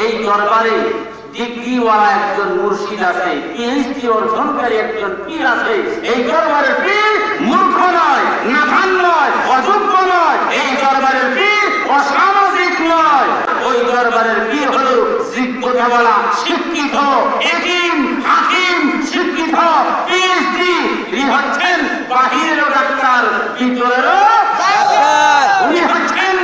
এই দরবারে ডিগ্রিওয়ালা একজন মুর্শিদ আছে, পিএইচডি অর্জনকারী একজন পীর আছে। এই দরবারের পীর মূর্খ নয়, নাথান নয়, অযোগ্য নয়। এই দরবারের পীর অসামাজিক নয়। ওই দরবারের পীর হল যোগ্যতাওয়ালা, শিক্ষিত, একিম, হাকিম, শিক্ষিত, পিএইচডি। তিনি হচ্ছেন বাহিরেরও ডাক্তার, ভিতরেরও ডাক্তার। উনি হচ্ছেন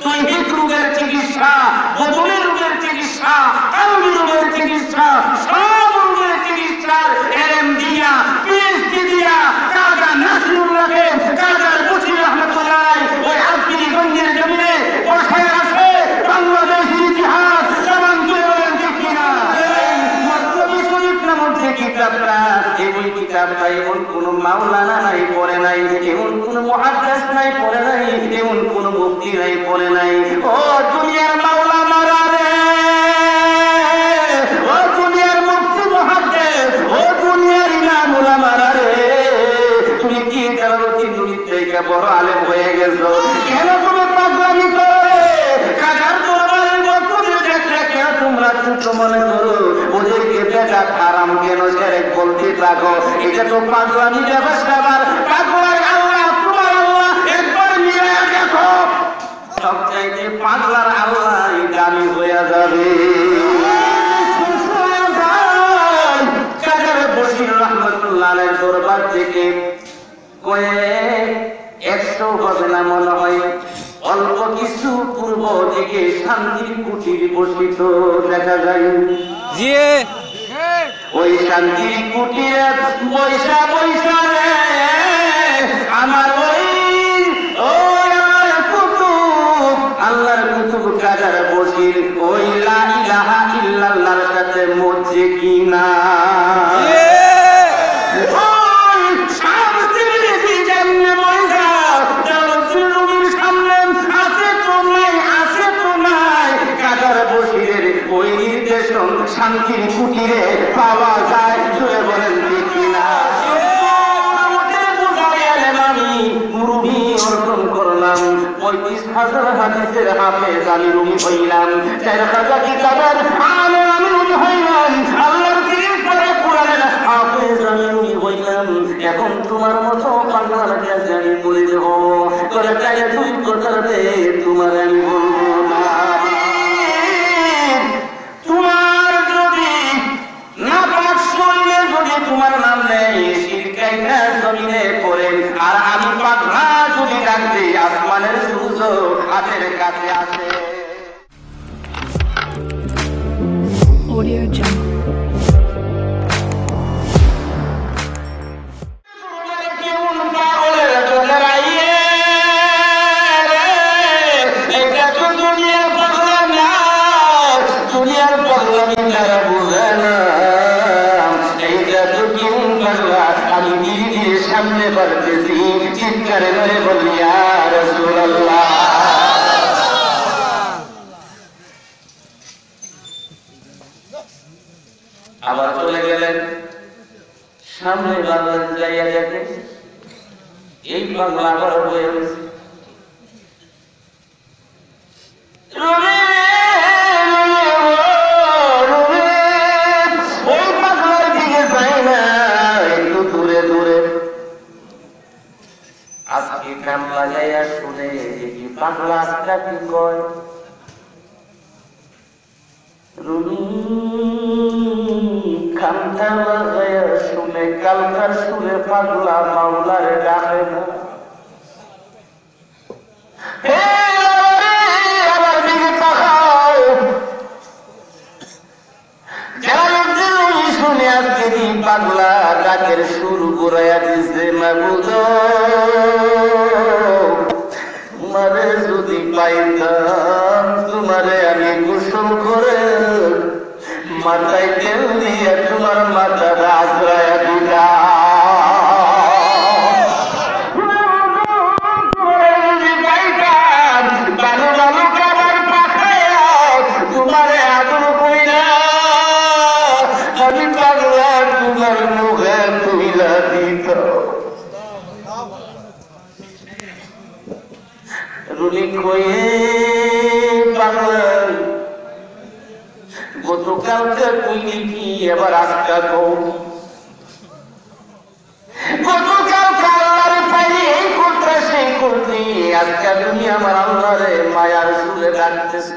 দৈহিক রোগের চিকিৎসা, বদনের রোগের চিকিৎসা, কালবি রোগের চিকিৎসা, সব রোগের চিকিৎসার এলএম দিয়া, পিএইচডি দিয়া কাজা নাসিরুল্লাহকে, কাজা মুশির রহমাতুল্লাহ ওই আজমিরগঞ্জের জমিনে বসায় আছে। বাংলাদেশের ইতিহাস সমান তুলে বলেন ঠিক কিনা? মতলবী শরীফ নামক যে কিতাবটা, এই কিতাবটা এমন কোন মাওলানা নাই পড়ে নাই, এমন কোন মুহাদ্দিস নাই পড়ে নাই, এমন কোন মুফতি নাই পড়ে নাই। ও দুনিয়ার মাওলানারা রে, ও দুনিয়ার মুফতি মুহাদ্দিস, ও দুনিয়ার ইমাম উলামারা রে, তুমি কি জালালউদ্দিন রুমির থেকে বড় আলেম হয়ে গেছো? কেন তুমি পাগলামি করো? কাজার দরবারের মধ্যে দেখলে কেন তোমরা ছোট মনে করো? ওদেরকে বেদাত হারাম কেন সেরেক বলতে থাকো? এটা তো পাগলামি ব্যবস্থা। পাগলার আল্লাহ তোমার আল্লাহ একবার মিলে দেখো, সবচাইতে পাগলার আল্লাহ দামি হয়ে যাবে। কাজী বশির রহমাতুল্লাহ আলাইহির দরবার থেকে কয়েক 100 হবে না মনে হয়, অল্প কিছু পূর্ব দিকে শান্তির কুটির বসিত দেখা যায়। জি, ওই শান্তির কুটিরে পয়সা পয়সা রে আমার ওই আল্লাহর কুতুব কাজার বশির ওই লা ইলাহা ইল্লাল্লাহর সাথে মরছে কিনা। শান্তির কুটিরে পাওয়া যায়, জুড়ে বলেন ঠিক কিনা? আমি মুরুবি অর্জন করলাম, 35,000 হাদিসের হাফেজ আমি রুমি হইলাম, 4,000 কিতাবের আলেম আমি রুমি হইলাম, আল্লাহর কিতাবে কোরআনের হাফেজ আমি রুমি হইলাম। এখন তোমার মতো পাগলার কাছে আমি বলে দেব, করে তাই দুই কথার তোমার আমি বলবো না। তোমার নাম নেই শিরকাইনা জমিনে পড়ে, আর আমি পাগলা যদি ডাকতে আসমানের সূর্য হাতের কাছে আসে। Audio Jungle. সামনে বাড়তেছি, চিৎকার করে বলি ইয়া রাসূলুল্লাহ। আবার চলে গেলেন, সামনে বাংলা যাইয়া দেখে এই বাংলা আবার হয়ে গেছে। ওই বাংলার দিকে যাই না, একটু দূরে দূরে। আজকে কান লাগাইয়া শুনে কি পাগলা আজকা কি কয়, রুমি খানটা লাগাইয়া শুনে কালকার সুরে পাগলা মাওলার ডাকে না। আবার দিকে তাকাও, শুনে আজকে পাগলা ডাকের সুর ঘুরাইয়া দিছে। মাবুদ তোমারে যদি পাইতাম, তোমারে আমি গোসল করে মাথায় তেল দিয়ে তোমার মাথা আজরায়া দিতাম। ভালো ভালো খাবার পাখাইয়া তোমারে আদর কইরা আমি পাগলা তোমার মুখে তুইলা দিত। রুলি কয়ে পাগলা গতকালকে কইলি কি এবার আজকা কও গতকালকে আল্লাহর পাইলে এই করতে সেই করতে আজকে তুমি আমার আল্লাহরে মায়ার সুরে ডাকতেছ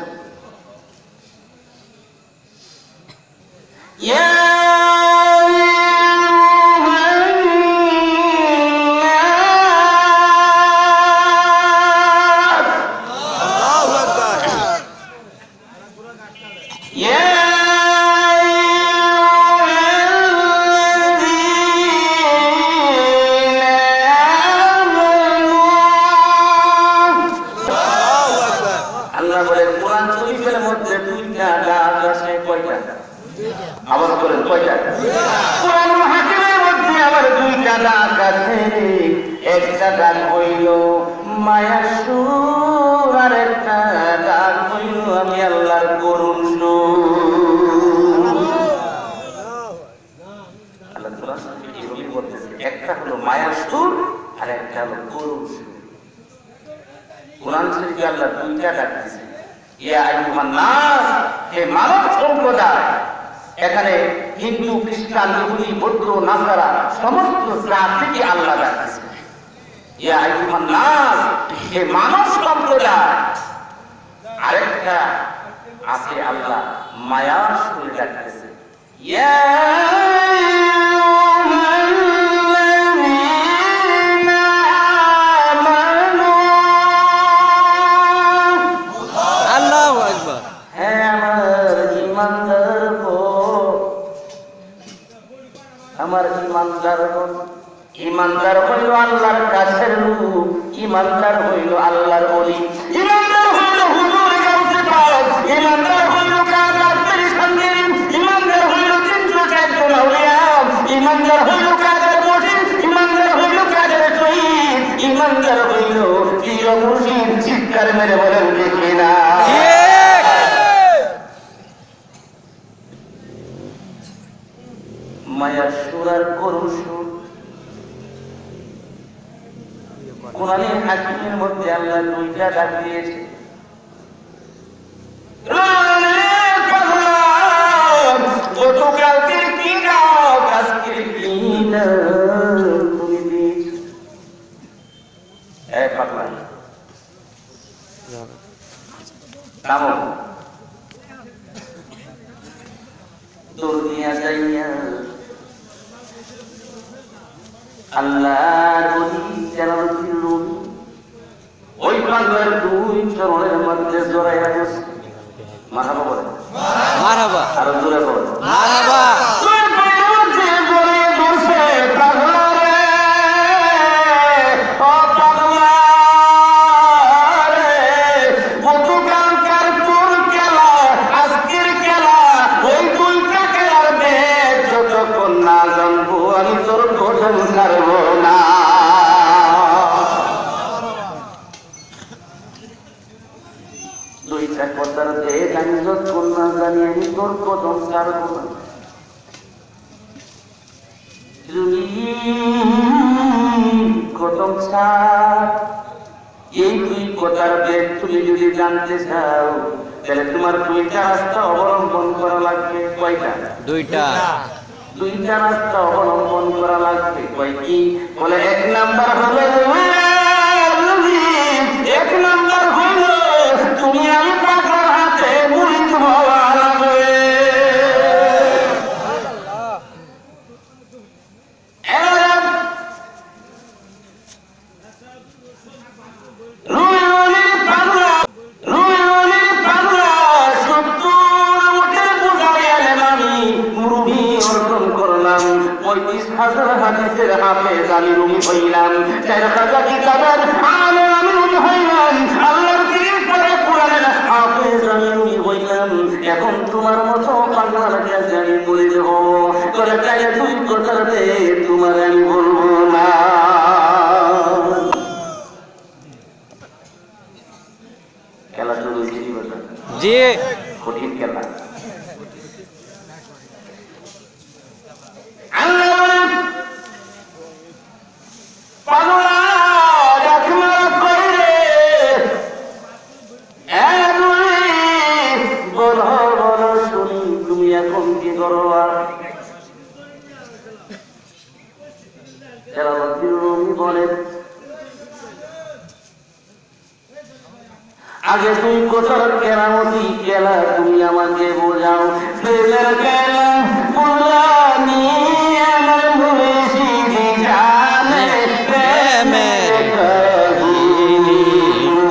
একটা ডাক হইল মায়ার সুর আর একটা ডাক হইল আমি আল্লাহর করুণ একটা হলো মায়ার সুর আর একটা হলো করুণ সুর কোরআন শরীফে আল্লাহ দুইটা ডাক দিয়েছে ইয়া আইয়ুহান নাস হে মানব সম্প্রদায় এখানে হিন্দু খ্রিস্টান ইহুদি বৌদ্ধ নাসারা সমস্ত জাতিকে আল্লাহ ডাকছে ইয়া আইয়ুহান নাস হে মানব সম্প্রদায় আরেকটা আছে আল্লাহ মায়ার সুরে ডাকতেছে ইয়া আমার ইমানদার হইল আল্লাহর কাছের লোক ইমানদার হইল আল্লাহর ওলি ইমানদার হইল হুজুর গাউসে পাক ইমানদার হইল কাদের সঙ্গে ইমানদার হইল তিনশো একজন আউলিয়া ইমানদার হইল কাদের মুর্শিদ ইমানদার হইল কাদের শহীদ ইমানদার হইল পীর মুর্শিদ চিৎকার মেরে বলেন ঠিক না মায়ার সুর আর করুণ সুর কোরআনে হাকিমের মধ্যে আল্লাহ দুইটা ডাক দিয়েছে গতকালকে কি ডাক আজকের কি তুমি দিয়েছ এক পাগলা নামো দৌড় দিয়া যাইয়া আল্লাহর ওলি জালালুদ্দিন রুমি ওই পাগলার দুই চরণের মধ্যে জড়াইয়া গেছে মারহাবা বলে মারহাবা আর জোরে বলে মারহাবা দুইটা কথার দেখ আমি যতক্ষণ না জানি আমি তোর কদম ছাড়বো না কদম ছাড় এই দুই কথার দেখ তুমি যদি জানতে চাও তাহলে তোমার দুইটা রাস্তা অবলম্বন করা লাগবে কয়টা দুইটা রাস্তা অবলম্বন করা লাগবে কয় কি বলে এক নাম্বার হলো তুমি আমি পাগলার হাতে মুরিদ হওয়া লাগবে হাদিসের হাফেজ আমি রুমি হইলাম 4000 কিতাবের আলেম আমি রুমি হইলাম আল্লাহর কিতাবে কোরআনের হাফেজ আমি রুমি হইলাম এখন তোমার মতো পাগলার কাছে আমি বলে দেব করে তাই তুই কথাতে তোমার আমি বলবো না খেলা শুরু জি কঠিন খেলা তরোয়ার। জালালউদ্দিন রুমি বলেন, আগে তুই কোথার কেরামতি খেলা তুমি আমাকে বোঝাও, প্রেমের খেলা বুঝানি আমার মুর্শিদি জানে, প্রেমের কাহিনী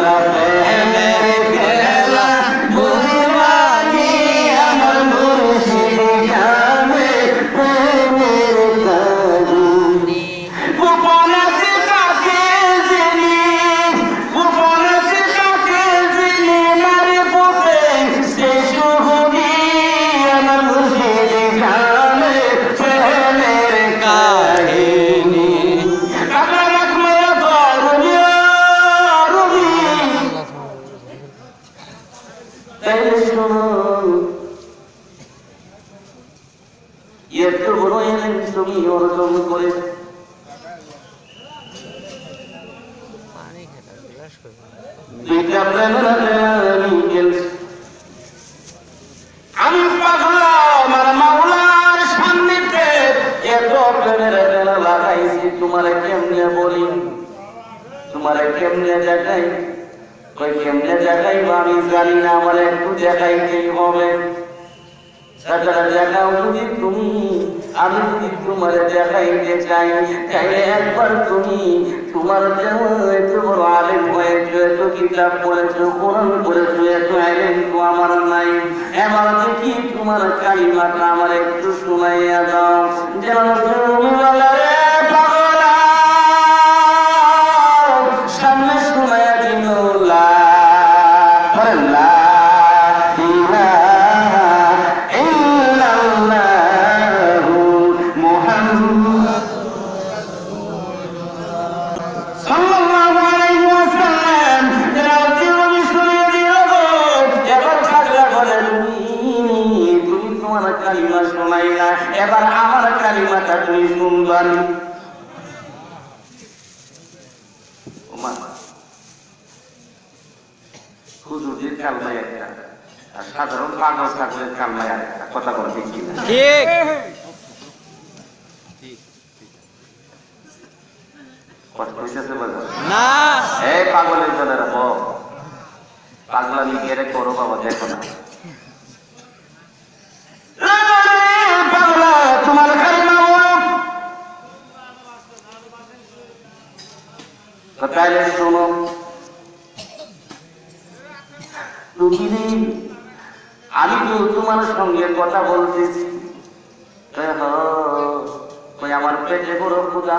প্রেমের খেলা বুঝানি আমার মুর্শিদি জানে, প্রেমের কাহিনী গোপন আছে কাকে জেনে, গোপন আছে কাকে জেনে মারে পথে সে শুহুদি আমার মুর্শিদি জানে, প্রেমের কাহিনী। কাকা রাখলো রবি রবি তাইলে শোনো, এত বড় এলেন তুমি অর্জন করে দুইটা প্রেমের আমি পাগলা আমার মাওলার সান্নিধ্যে এত প্রেমের বেলা লাগাইছি, তোমারে কেমনে বলি, তোমারে কেমনে দেখাই, কই কেমনে দেখাইবা আমি জানি না, আমার একটু দেখাইতেই হবে। তাছাড়া দেখাও যদি তুমি, আমি যদি তোমার দেখাইতে চাই, তাইলে একবার তুমি তোমার যেমন এত বড় আলেম হয়েছো, এত কিতাব পড়েছো, কোরআন পড়েছো, এত আলেম তো আমার নাই, এবার দেখি তোমার কালিমাটা আমার একটু শোনাইয়া দাও। যেন সামনে শোনাইয়া দিল লা কালিমা শোনাই না, এবার আমার কালিমাটা তুমি শুনবানি। হুজুরের কালমায় একটা আর সাধারণ পাগল ছাগলের কালমায় একটা, কথা বলতে কি না ঠিক? কথা কইতেছে না, এই পাগলের জন্য রাখো, পাগলামি কেড়ে করো বাবা, দেখো না তোমার কালিমা তাইলে শোনো, আমি তো তোমার সঙ্গে কথা বলতেছি, আমার পেটে বড় ক্ষুধা,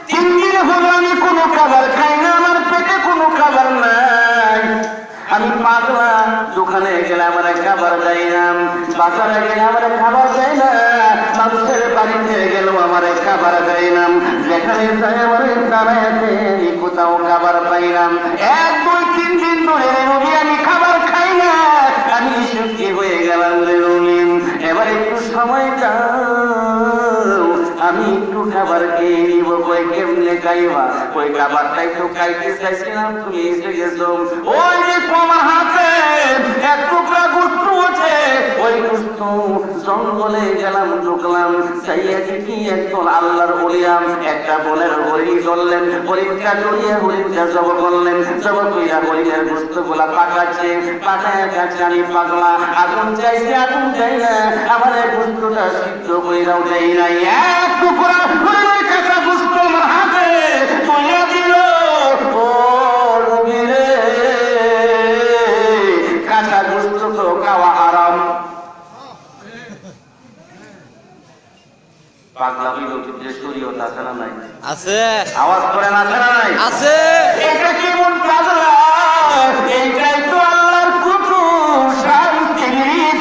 তিন দিন হলো আমি কোনো খাবার খাই না, আমার পেটে কোনো খাবার নাই, আমি পাগলা, দোকানে গেলে আমার খাবার যাই না, বাজারে গেলে আমার খাবার যায় না, মানুষের বাড়িতে গেলেও আমার খাবার যায় না, যেখানে যাই আমার দাঁড়াইতে কোথাও খাবার পাই না, 1-2-3 দিন ধরে রবি আমি খাবার খাই না, আমি সুখী হয়ে গেলাম রে রবি, এবার একটু সময় দাও, আমি একটু খাবার খেয়ে নিব। কই কেমনে খাইবা, কই খাবারটাই তো খাইতে চাইছিলাম, তুমি এসে গেছো, ওই যে তোমার হাতে এক টুকরা গোস্ত আছে, ওই গোস্ত জঙ্গলে গেলাম, ঢুকলাম, চাইয়া দেখি একজন আল্লাহর ওলিয়াম একটা বনের হরিণ ধরলেন, হরিণটা ধরিয়ে হরিণটা জব করলেন, জব কইরা হরিণের গোস্ত গুলা পাকাচ্ছে, পাকায় কাছে আমি পাগলা, আগুন চাইছে আগুন চাই না, আমার গোস্তটা সিদ্ধ কইরাও যাই নাই, এক টুকরা হরিণের কাঁচা গোস্ত আমার হাতে কইয়া দিল, ও নবী রে, কাঁচা গোস্ত তো খাওয়া হারাম। পাগলা হইল যে শরীয়ত আছে না নাই? আছে। আওয়াজ করে না, আছে না নাই? আছে। এটা কেমন পাগলা? এইটাই তো আল্লাহর কুতুব, শান্তি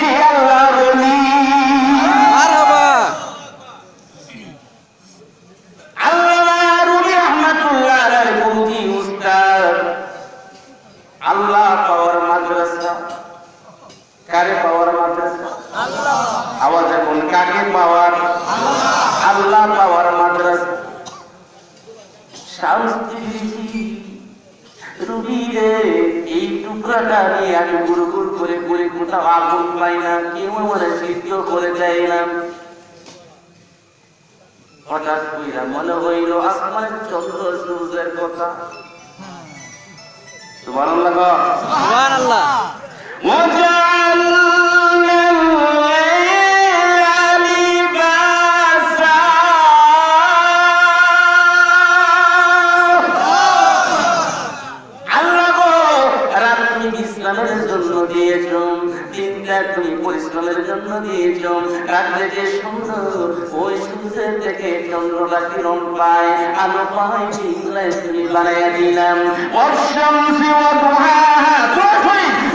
যে আল্লাহর ওলি। মারহাবা। আল্লাহ রুবি রহমাতুল্লাহ আলাইহি মুফতি উস্তাদ, আল্লাহ পাওয়ার মাদ্রাসা, কারে পাওয়ার মাদ্রাসা? আল্লাহ। আওয়াজ এখন কাকে পাওয়ার? আল্লাহ। আল্লাহ পাওয়ার মাদ্রাসা, শান্তি সুবিরে এই টুকরাটা নিয়ে আমি গুড় করে করে কোথাও আগুন পাই না, কেউ আমার সিদ্ধ করে দেয় না। হঠাৎ কইরা মনে হইল আসমানের চন্দ্র সূর্যের কথা। সুবহানাল্লাহ, সুবহানাল্লাহ। তুমি পরিশ্রমের জন্য দিয়েছ, রাত্রে যে সুন্দর ওই সূর্যের থেকে চন্দ্রটা কিরণ পায়, আলো পায়, তুমি বানাইয়া দিলাম। ওয়াশ-শামসি ওয়া দুহাহা,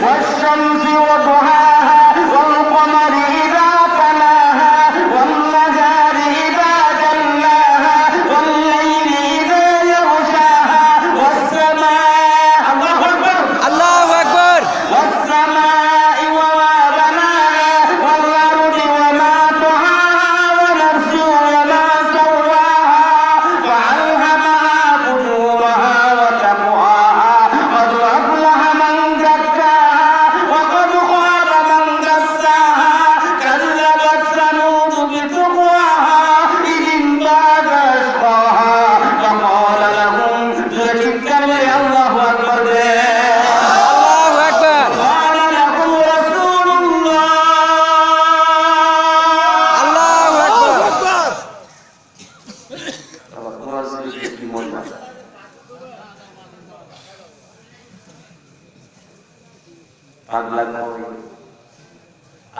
ওয়াশ-শামসি ওয়া দুহাহা, ওয়াল কমারি ইযা তালাহা, ওয়ান নাহারি ইযা জাল্লাহা, ওয়াল লাইলি ইযা ইয়াগশাহা, ওয়াস সামাআ, আল্লাহু আকবার, আল্লাহু আকবার, ওয়াস সামাআ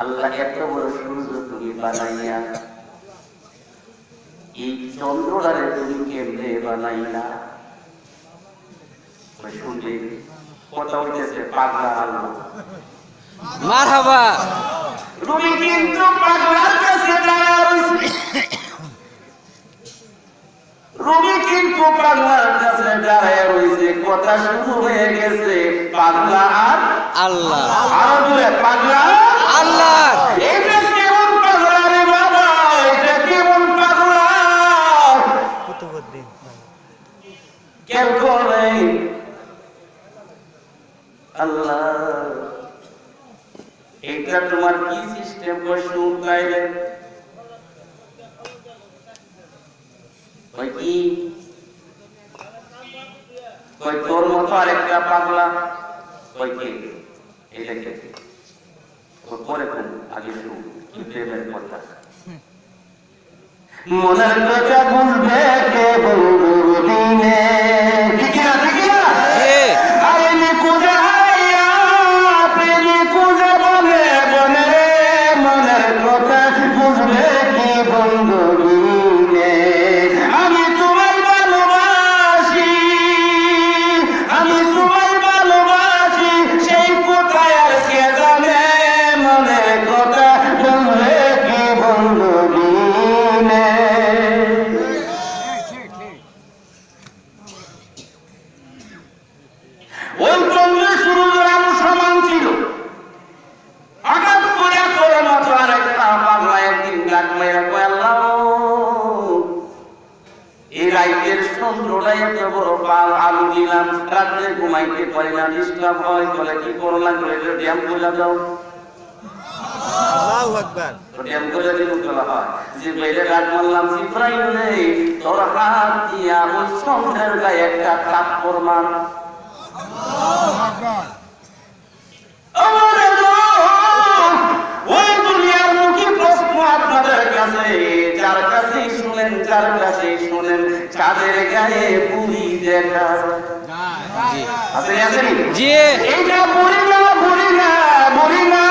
আল্লাহ এত বড় সূর্য তুমি বানাইয়া এই চন্দ্রটারে তুমি কেমনে বানাইলা? শুনলে কথা হইতেছে পাগলা আল্লাহ। মারহাবা। তুমি কিন্তু পাগলার কাছে দাঁড়াইছি, রবি কিন্তু পাগলার কাছে দাঁড়ায় রয়েছে। কথা শুরু হয়ে গেছে পাগলা আর আল্লাহ। আরো দূরে পাগলা আল্লাহ। এটা কেমন পাগলা রে বাবা, এটা কেমন পাগলা? কেন করে আল্লাহ এটা তোমার কি সিস্টেম? শুন তাইলে কি কই তোর মতো আরেকটা পাগলা কই কি এটাকে পরে কোন আগে শুন কি প্রেমের কথা। মনের কথা বুঝবে কে বলবো দিনে, ঠিক না ঠিক না? আরে নিকুজা প্রেমী কুজা বনে বনে, মনের কথা বুঝবে কি বন্ধু দিনে। আমি তোমায় ভালোবাসি, আমি তোমায় ভালোবাসি, সেই কোথায় আর কে জানে, মনের কথা বুঝবে কি বন্ধু দিনে। ওই চন্দ্র সূর্যের আলো সমান ছিল। হঠাৎ করে তোর মতো আরেকটা পাগলা একদিন ডাক মেরে কয় আল্লাহ এই রাইতের চন্দ্রটা এত বড় পাল আলু দিলাম, রাত্রে ঘুমাইতে পারি না, ডিস্টার্ব হয়, বলে কি করো না করে ড্যাম করে দাও। আল্লাহু আকবার। ড্যাম করে দিল বলা হয় যে বেলে ডাক মারলাম জিব্রাইল রে তোর হাত দিয়া ওই চন্দ্রের গায়ে একটা থাপ্পড় মার। আল্লাহু আকবার। ওই দুনিয়ার মুখে প্রশ্ন আপনাদের কাছে, যার কাছে শুনেন যার কাছে শুনেন, চাঁদের গায়ে পুরি দেখা আছে আসেনি? জি। এইটা পুরি না পুরি না পুরি না,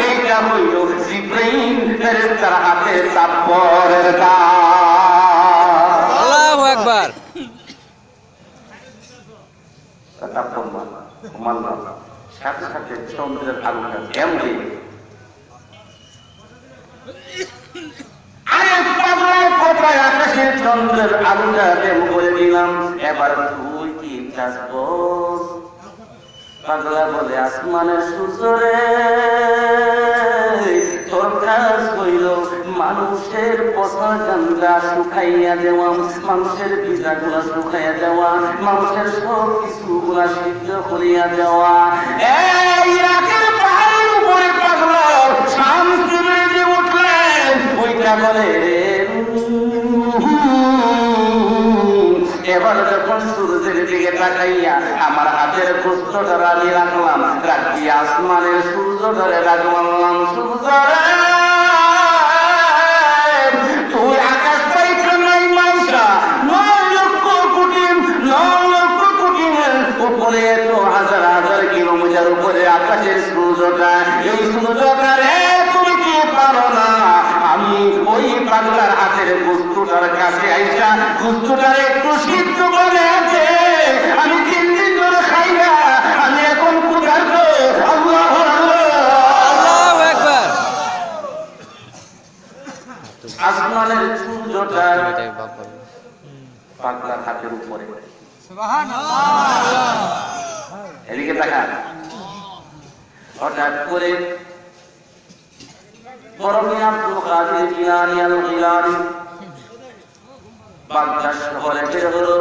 এইটা হইল জিব্রাইল ফেরেশতার হাতে থাপ্পড়ের দাগ। আল্লাহু আকবার। থাপ্পড় মারলাম, সাথে সাথে চন্দ্রের আলোটা এমনি কোথায় আকাশের চন্দ্রের আলোটা দেব বলে দিলাম। এবার তুই কি কাজ কর? পাগলা বলে আসমানের সূর্য রে তোর কাজ হইল মানুষের পচা গান্দা শুকাইয়া দেওয়া, মানুষের ভিজাগুলা শুকাইয়া দেওয়া, মানুষের সব কিছুগুলা সিদ্ধ করিয়া দেওয়া। এই ইরাকের পাহাড়ের উপরে পাগলা শামস যে উঠলেন, ওইটা বলে এবার যখন সূর্যের দিকে তাকাইয়া আমার হাতের গোস্তটা আমি রাখলাম, রাখি আসমানের সূর্যটারে রাখলাম, সূর্য তুই আকাশ পাইছে নাই মাইসা 9 লক্ষ কোটি উপরে, এত হাজার হাজার কিলোমিটার উপরে আকাশের সূর্যটা, এই সূর্যটারে তুমি কি পারো না? আমি ওই পাগলার হাতের বস্তুটার কাছে আইসা বস্তুটার একটু সিদ্ধ করে আছে, আমি 3 দিন ধরে খাই না, আমি এখন ক্ষুধার্ত। আল্লাহু আকবার, আল্লাহু আকবার। আসমানের সূর্যটা পাগলার হাতের উপরে, সুবহানাল্লাহ। এদিকে তাকান। হঠাৎ করে বরফে আব্দুল কাদের জিলানী আল গিলানী বাগদাদ শহরে বের হলো।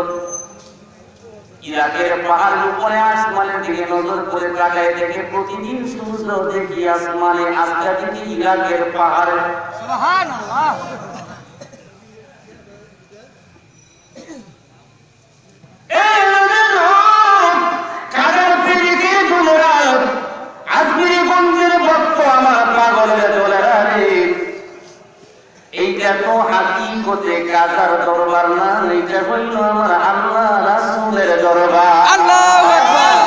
ইরাকের পাহাড়ের উপরে আসমানের দিকে নজর করে তাকায় দেখে প্রতিদিন সূর্য দেখি আসমানে, আজকে দেখি ইরাকের পাহাড়ে, সুবহানাল্লাহ। এইটা তো হাকিকতে কাজার দরবার না, এইটা হইল আমার আল্লাহ রাসূলের দরবার। আল্লাহু আকবার।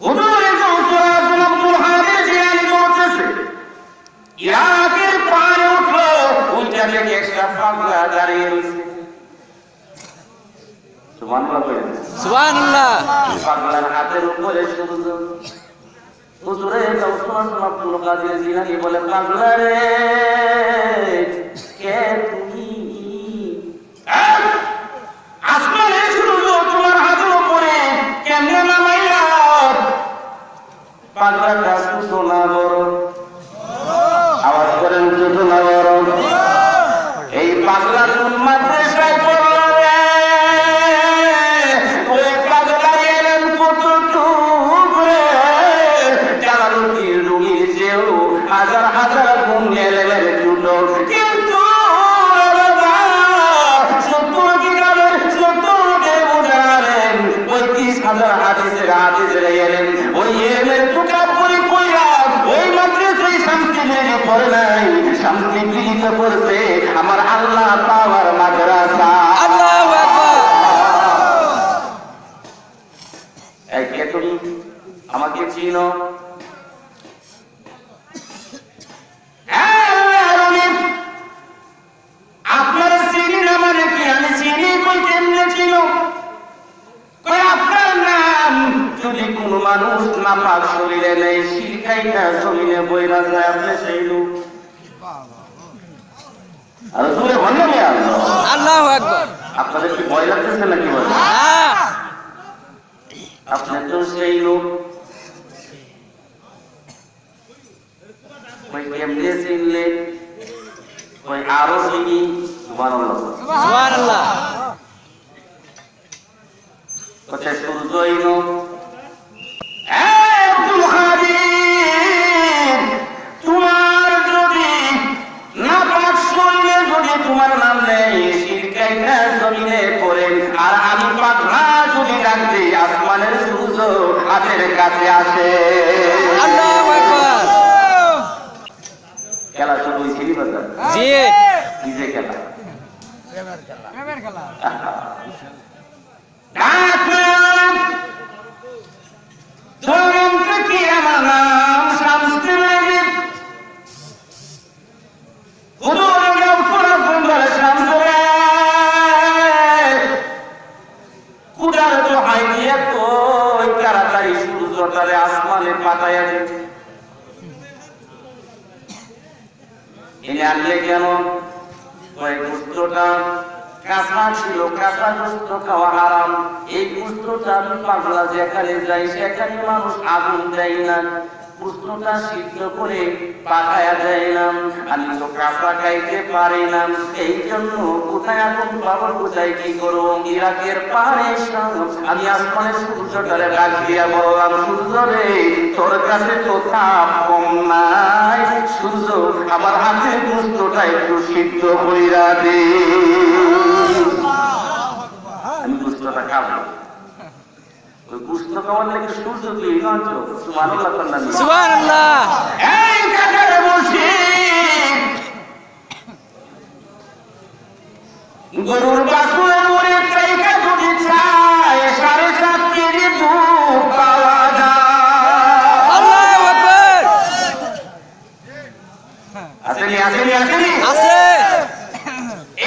হুজুরে গৌসুল আব্দুল হাদী জিলানী বলতেছে, ইরাকের পাহাড়ে উঠলো, ওইটা থেকে একটা পাগলা দাঁড়িয়ে রয়েছে। সুবহানাল্লাহ। পাগলার হাতের উপরে সূর্য। হুজুরে গৌসুল আব্দুল কাদের জিলানী বলে, পাগলা রে কে তুমি? আসমানে সূর্য তোমার হাতের উপরে কেমনে নামাইলা? পাগলাটা সুতো না বড়, আওয়াজ করে সুতো না বড়। এই পাগলা কোন মাদ্রাসায় পড়ল রে? হাজার হাজার গুণ এলেমের জুটো, কিন্তু 35,000 হাদিসের হাদিসের এলেন, ওই এলেমের টুকা পরি কইরা ওই মাদ্রাসায় শান্তি লেগে পড়ে নাই, শান্তি গৃহীত করতে আমার আল্লাহ পাওয়ার মাদ্রাসা। আল্লাহু আকবার। এই কে তুমি? আমাকে চিনো? আপনার চিনি না মানে কি? আমি চিনি কই, কেমনে চিনো? কই আপনার নাম যদি কোন মানুষ না পাক শরীরে নেই, শিখাইটা জমিনে বইরা যায়, আপনি সেই লোক। আর জোরে বললেন আল্লাহু আকবার। আপনাদের কি ভয় লাগতেছে নাকি? বলেন আপনি তো সেই লোক। কই কেমনে চিনলে? কই আরো চিনি। সুবহানাল্লাহ, সুবহানাল্লাহ। কোথায় সূর্য হইল? আব্দুল কাদের, তোমার যদি না পাক শরীরে যদি তোমার নাম নেই, শিরকাইটা জমিনে পড়ে, আর আমি পাগলা যদি ডাক দিই, আসমানের সূর্য হাতের কাছে আসে। আল্লাহু আকবার। খেলা শুরু হয়েছিল বাজার? জি। কি যে খেলা? প্রেমের খেলা। প্রেমের খেলা। কি আমার নাম শামসুল আজম। হুজুর গৌসুল আব্দুল শামসুল কুদার দোহাই দিয়ে কই তাড়াতাড়ি সূর্যটারে আসমানে পাঠাইয়া দিতে। এনে আনলে কেন? কয়েক পুত্রটা কাঁচা ছিল, কাঁচা গোস্ত খাওয়া হারাম। এই গোস্তটা আমি পাগলা যেখানে যাই সেখানে মানুষ আগুন দেয় না, গোস্তটা সিদ্ধ করে পাকায়া দেয় না। আমি তো কাঁচা খাইতে পারি না, এই জন্য কোথায় আগুন পাবো, কোথায় কি করবো? ইরাকের পাহাড়ে আমি আসমানের সূর্যটারে ডাক দিয়া বললাম, সূর্য রে তোর কাছে তো তাপ কম নাই, সূর্য আমার হাতে গোস্তটা একটু সিদ্ধ কইরা দে, আমি গোস্তটা খাবো। ওই গোস্ত খাওয়ার লাগে সূর্য তুই নয়, সুবহানাল্লাহ সুবহানাল্লাহ। এই কাকারে বলছি গরুর বাছুরের মরে ট্রেকা যদি চায় 7.5 কেজি দুধ পাওয়া যায়। আল্লাহু আকবার। আসেনি আসেনি আসেনি আছে।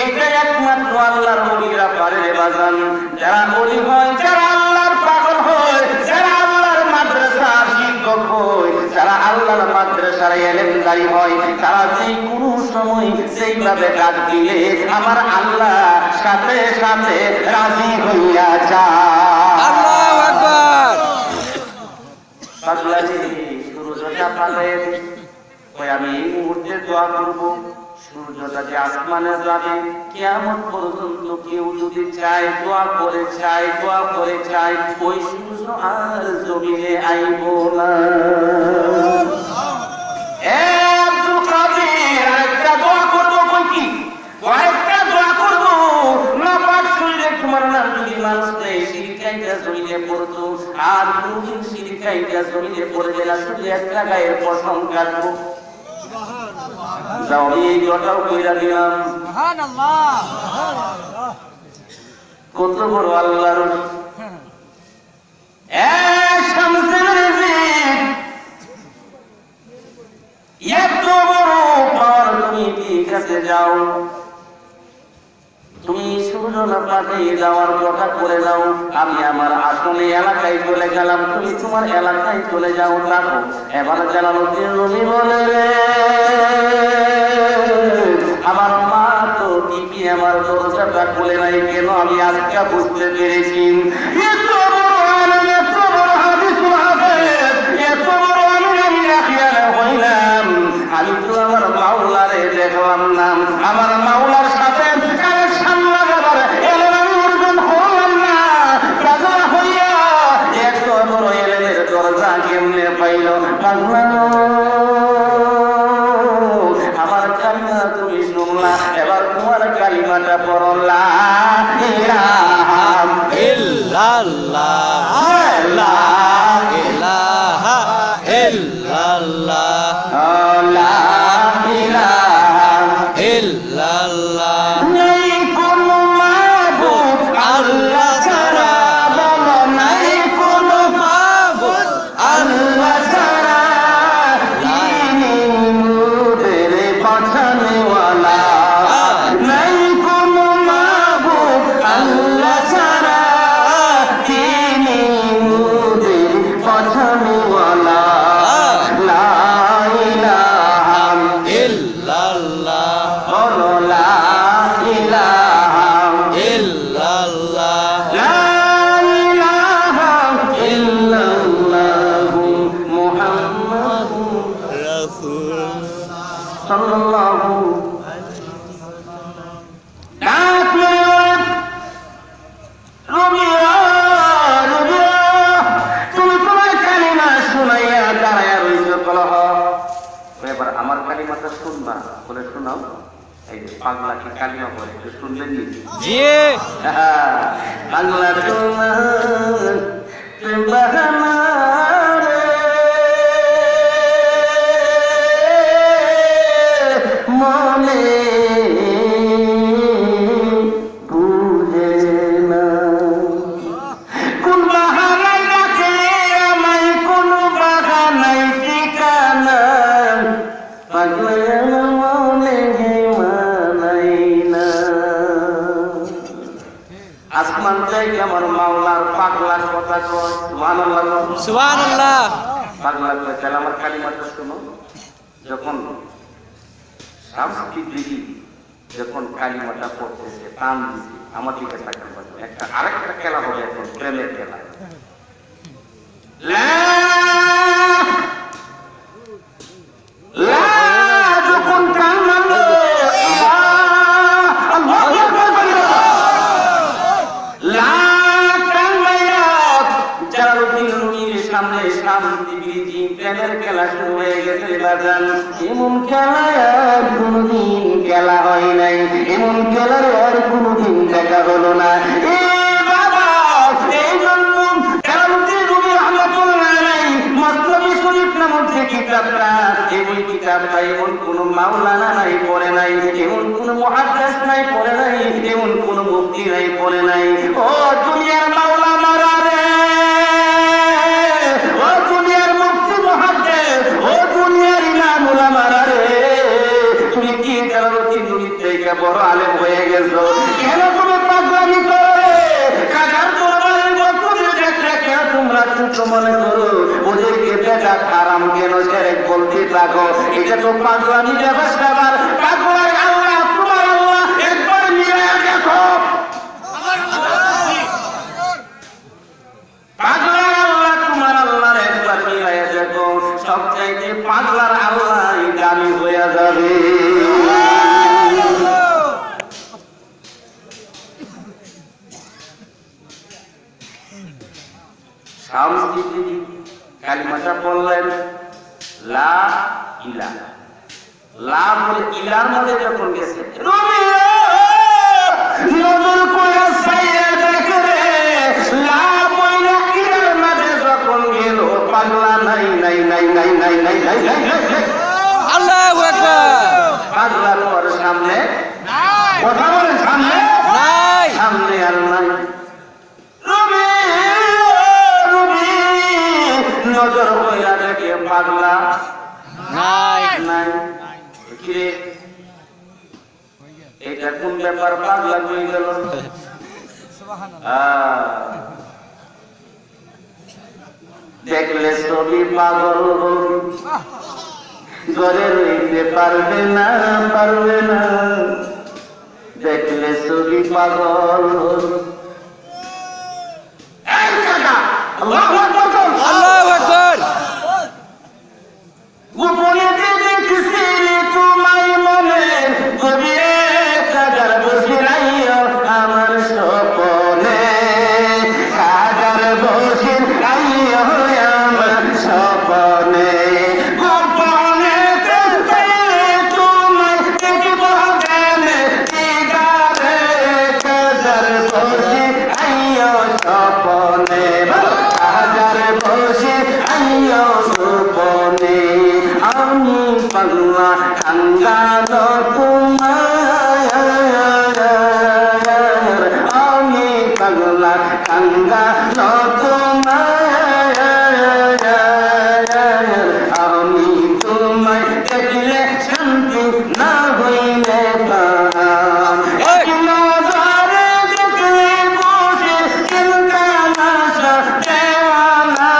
এটা একমাত্র আল্লাহর ওলিরা পারে রে বাজান। যারা ওলি হয়, যারা আল্লাহর পাগল হয়, যারা আল্লাহর মাদ্রাসার শিক্ষক হয়, যারা আল্লাহর মাদ্রাসার ইলমদারি হয়, তারা যে কোনো সময় সেইভাবে ডাক দিলে আমার আল্লাহ সাথে সাথে রাজি হইয়া যায়। আল্লাহু আকবার। পাগলা রে সূর্যটা পালে কই আমি এই মুহূর্তে দোয়া করব, সূর্যটা যে আসমানে যাবে কিয়ামত পর্যন্ত কেউ যদি চায় দোয়া করে চায়, দোয়া করে চায়, ওই সূর্য আর জমিনে আইব না। আব্দুল কাদের আরেকটা দোয়া করবো, কই কি কয়েকটা দোয়া করবো, না পাক শরীরে তোমার নাম যদি মানুষ নেই সিরিকাইটা জমিনে পড়তো, আর তুমি সিরিকাইটা জমিনে পড়বে না, শুধু একটা গায়ের পশম কাটবো। যাও আমি এই দোয়াটাও কইরা দিলাম। সুবহানাল্লাহ। কত বড় আল্লাহর শামসুল রিজিক, এত বড় পাওয়ার তুমি ঠিক আছে যাও, তুমি সূর্য না পাঠিয়ে যাওয়ার কথা করে যাও, আমি আমার আসলে এলাকায় চলে গেলাম, তুমি তোমার এলাকায় চলে যাও। দেখো এবার জালালউদ্দিন রুমি বলে রে আমার মা তো টিপি আমার দরজাটা খুলে নাই কেন, আমি আজকে বুঝতে পেরেছি। এত বড় আলেম, এত বড় হাদিসুল হাফেজ, এত বড় আলেম আমি রাখিয়া হইলাম, আমি তো আমার মাওলারে দেখলাম না, আমার মাওলার সাথে কানেকশন লাগাবার এলেম আমি অর্জন হলাম না। রাজা হইয়া এত বড় এলেমের দরজা কেমনে পাইল? আমার কালিমা তুমি শুনলা, এবার তোমার কালিমাটা পড়ো, লা ইলাহা ইল্লাল্লাহ, লা ইলাহা ইল্লাল্লাহ, লা ইলাহা ইল্লাল্লাহ। নাই কোনো মাবুদ আল্লাহ ছাড়া, বলো নাই কোনো মাবুদ আল্লাহ ছাড়া, যিনি মুদের পাঠানেওয়ালা, নাই কোনো মাবুদ আল্লাহ ছাড়া, যিনি মুদের পাঠানেওয়ালা, লা ইলাহা ইল্লাল্লাহ, বলো লা ইলাহা ইল্লাল্লাহ, লা ইলাহা ইল্লাল্লাহ মুহাম্মাদুর রাসূল সাল্লাল্লাহু এবার আমার কালিমাটা শুনবা, বলে শোনাও। এই যে পাগলা কি কালিমা বলে একটু শুনলেন নি? জি পাগলা তোমার মনে বুঝে না, কোন বাহানায় রাখে আমায়, কোন বাহানায় ঠিকানা, পাগলা মনে মানাই না। আসমান থেকে আমার মাওলার পাগলার কথা কয়, সুবহানাল্লাহ সুবহানাল্লাহ। পাগলা কয় তাহলে আমার কালিমাটা শোনো। যখন শামস কি দিদি যখন কালিমাটা পড়তেছে টান দিছে, আমার দিকে তাকান, একটা আরেকটা খেলা হবে এখন, প্রেমের খেলা। যখন টান মারলো সামনে প্রেমের খেলা শুরু হয়ে গেছে বাজান। এমন খেলা আর কোনদিন খেলা হয় নাই, এমন খেলার আর কোনদিন দেখা হলো না। এমন কোন মাওলানা নাই পড়ে নাই, এমন কোন মুহাদ্দিস নাই পড়ে নাই, এমন কোন মুফতি নাই পড়ে নাই। ও দুনিয়ার মাওলানা রে, ও দুনিয়ার মুফতি মুহাদ্দিস, ও দুনিয়ার ইমাম উলামারা রে, তুমি কি জালালউদ্দিন রুমির থেকে বড় আলেম হয়ে গেছো? কেন তুমি পাগলামি করো রে? কাকার দরবারের বক্তব্য দেখলে কেন তোমরা ছোট মনে করো? ওদেরকে বেদাত হারাম কেন শিরক বলতে থাকো? এটা তো পাগলামি ব্যবস্থা। পাগলার আল্লাহ তোমার আল্লাহ একবার মিলায়া দেখো। পাগলার আল্লাহ তোমার আল্লাহর একবার মিলায়া দেখো, সবচাইতে পাগলার আল্লাহ দামি হয়ে যাবে। কালিমাটা বললেন লা ইলাহা, লা বলে ইলার মধ্যে যখন গেছে নজর করে সাইয়া দেখে রে, লা বলে ইলার মধ্যে যখন গেল পাগলা নাই নাই নাই নাই নাই নাই নাই নাই। আল্লাহু আকবার। পাগলা তোর সামনে নাই, কথা বলে সামনে নাই, সামনে আর নাই। নজর কইরা দেখে পাগলা নাই নাই। কিরে এটা কোন ব্যাপার? পাগলা হয়ে গেল। দেখলে ছবি পাগল ঘরে রইতে পারবে না, পারবে না। দেখলে ছবি পাগল। আল্লাহু আকবার, আল্লাহু আকবার। গোপনে দেখছি তোমায় মনে, গভীরে কাদার বসিরাইও আমার স্বপনে, কাদার বসিরাইও আমার স্বপনে। গোপনে তোমায় দেখব গেলে দিদারে, কাদার বসিরাইও স্বপনে, কাদার বসিরাইও স্বপনে। আমি পাগলা কাঙ্গালো তোমার, আমি পাগলা কাঙ্গালো তোমার, আমি তোমায় দেখলে শান্তি না হইলে পাম। এক নজরে দেখলে বসে চিন্তা নাশা দেওয়ানা,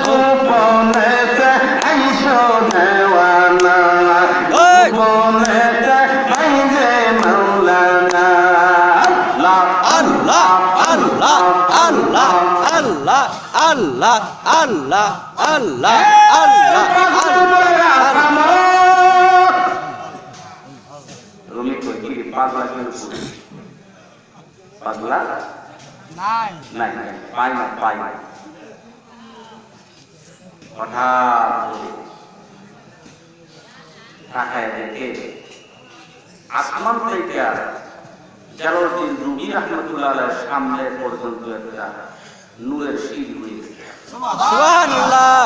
গোপনেতে আইসো দেওয়ানা, গোপনেতে আইজে মাওলানা। আল্লাহ আল্লাহ আল্লাহ আল্লাহ আল্লাহ আল্লাহ আল্লাহ আল্লাহ আল্লাহ। রুমি কই কি পাগলা কেন? পাগলা নাই নাই নাই, পাই না, পাই না। হঠাৎ তাকায় দেখে আসমান থেকে জালালউদ্দিন রুমি রাহমাতুল্লাহ আলাইহির সামনে পর্যন্ত একটা নূরের সিঁড়ি হয়েছে। সুবহানাল্লাহ।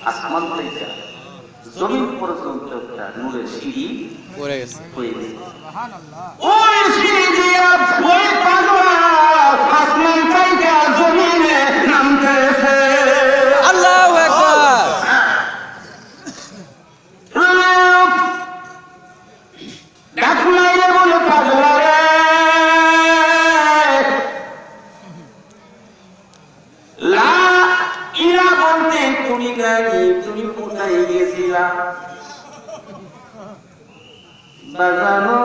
আসমান থেকে জমিন পর্যন্ত একটা নূরের সিঁড়ি পড়ে গেছে, সুবহানাল্লাহ। ওই সিঁড়ি দিয়া ওই পাগলা আসমান থেকে জমিনে নামতেছে। আল্লাহু আকবার। ডাকুনাইলে বলে পাগলা রে, লা ইলাহা বলতে তুমি নাই, তুমি কোথায় গেছিলা? বাজানো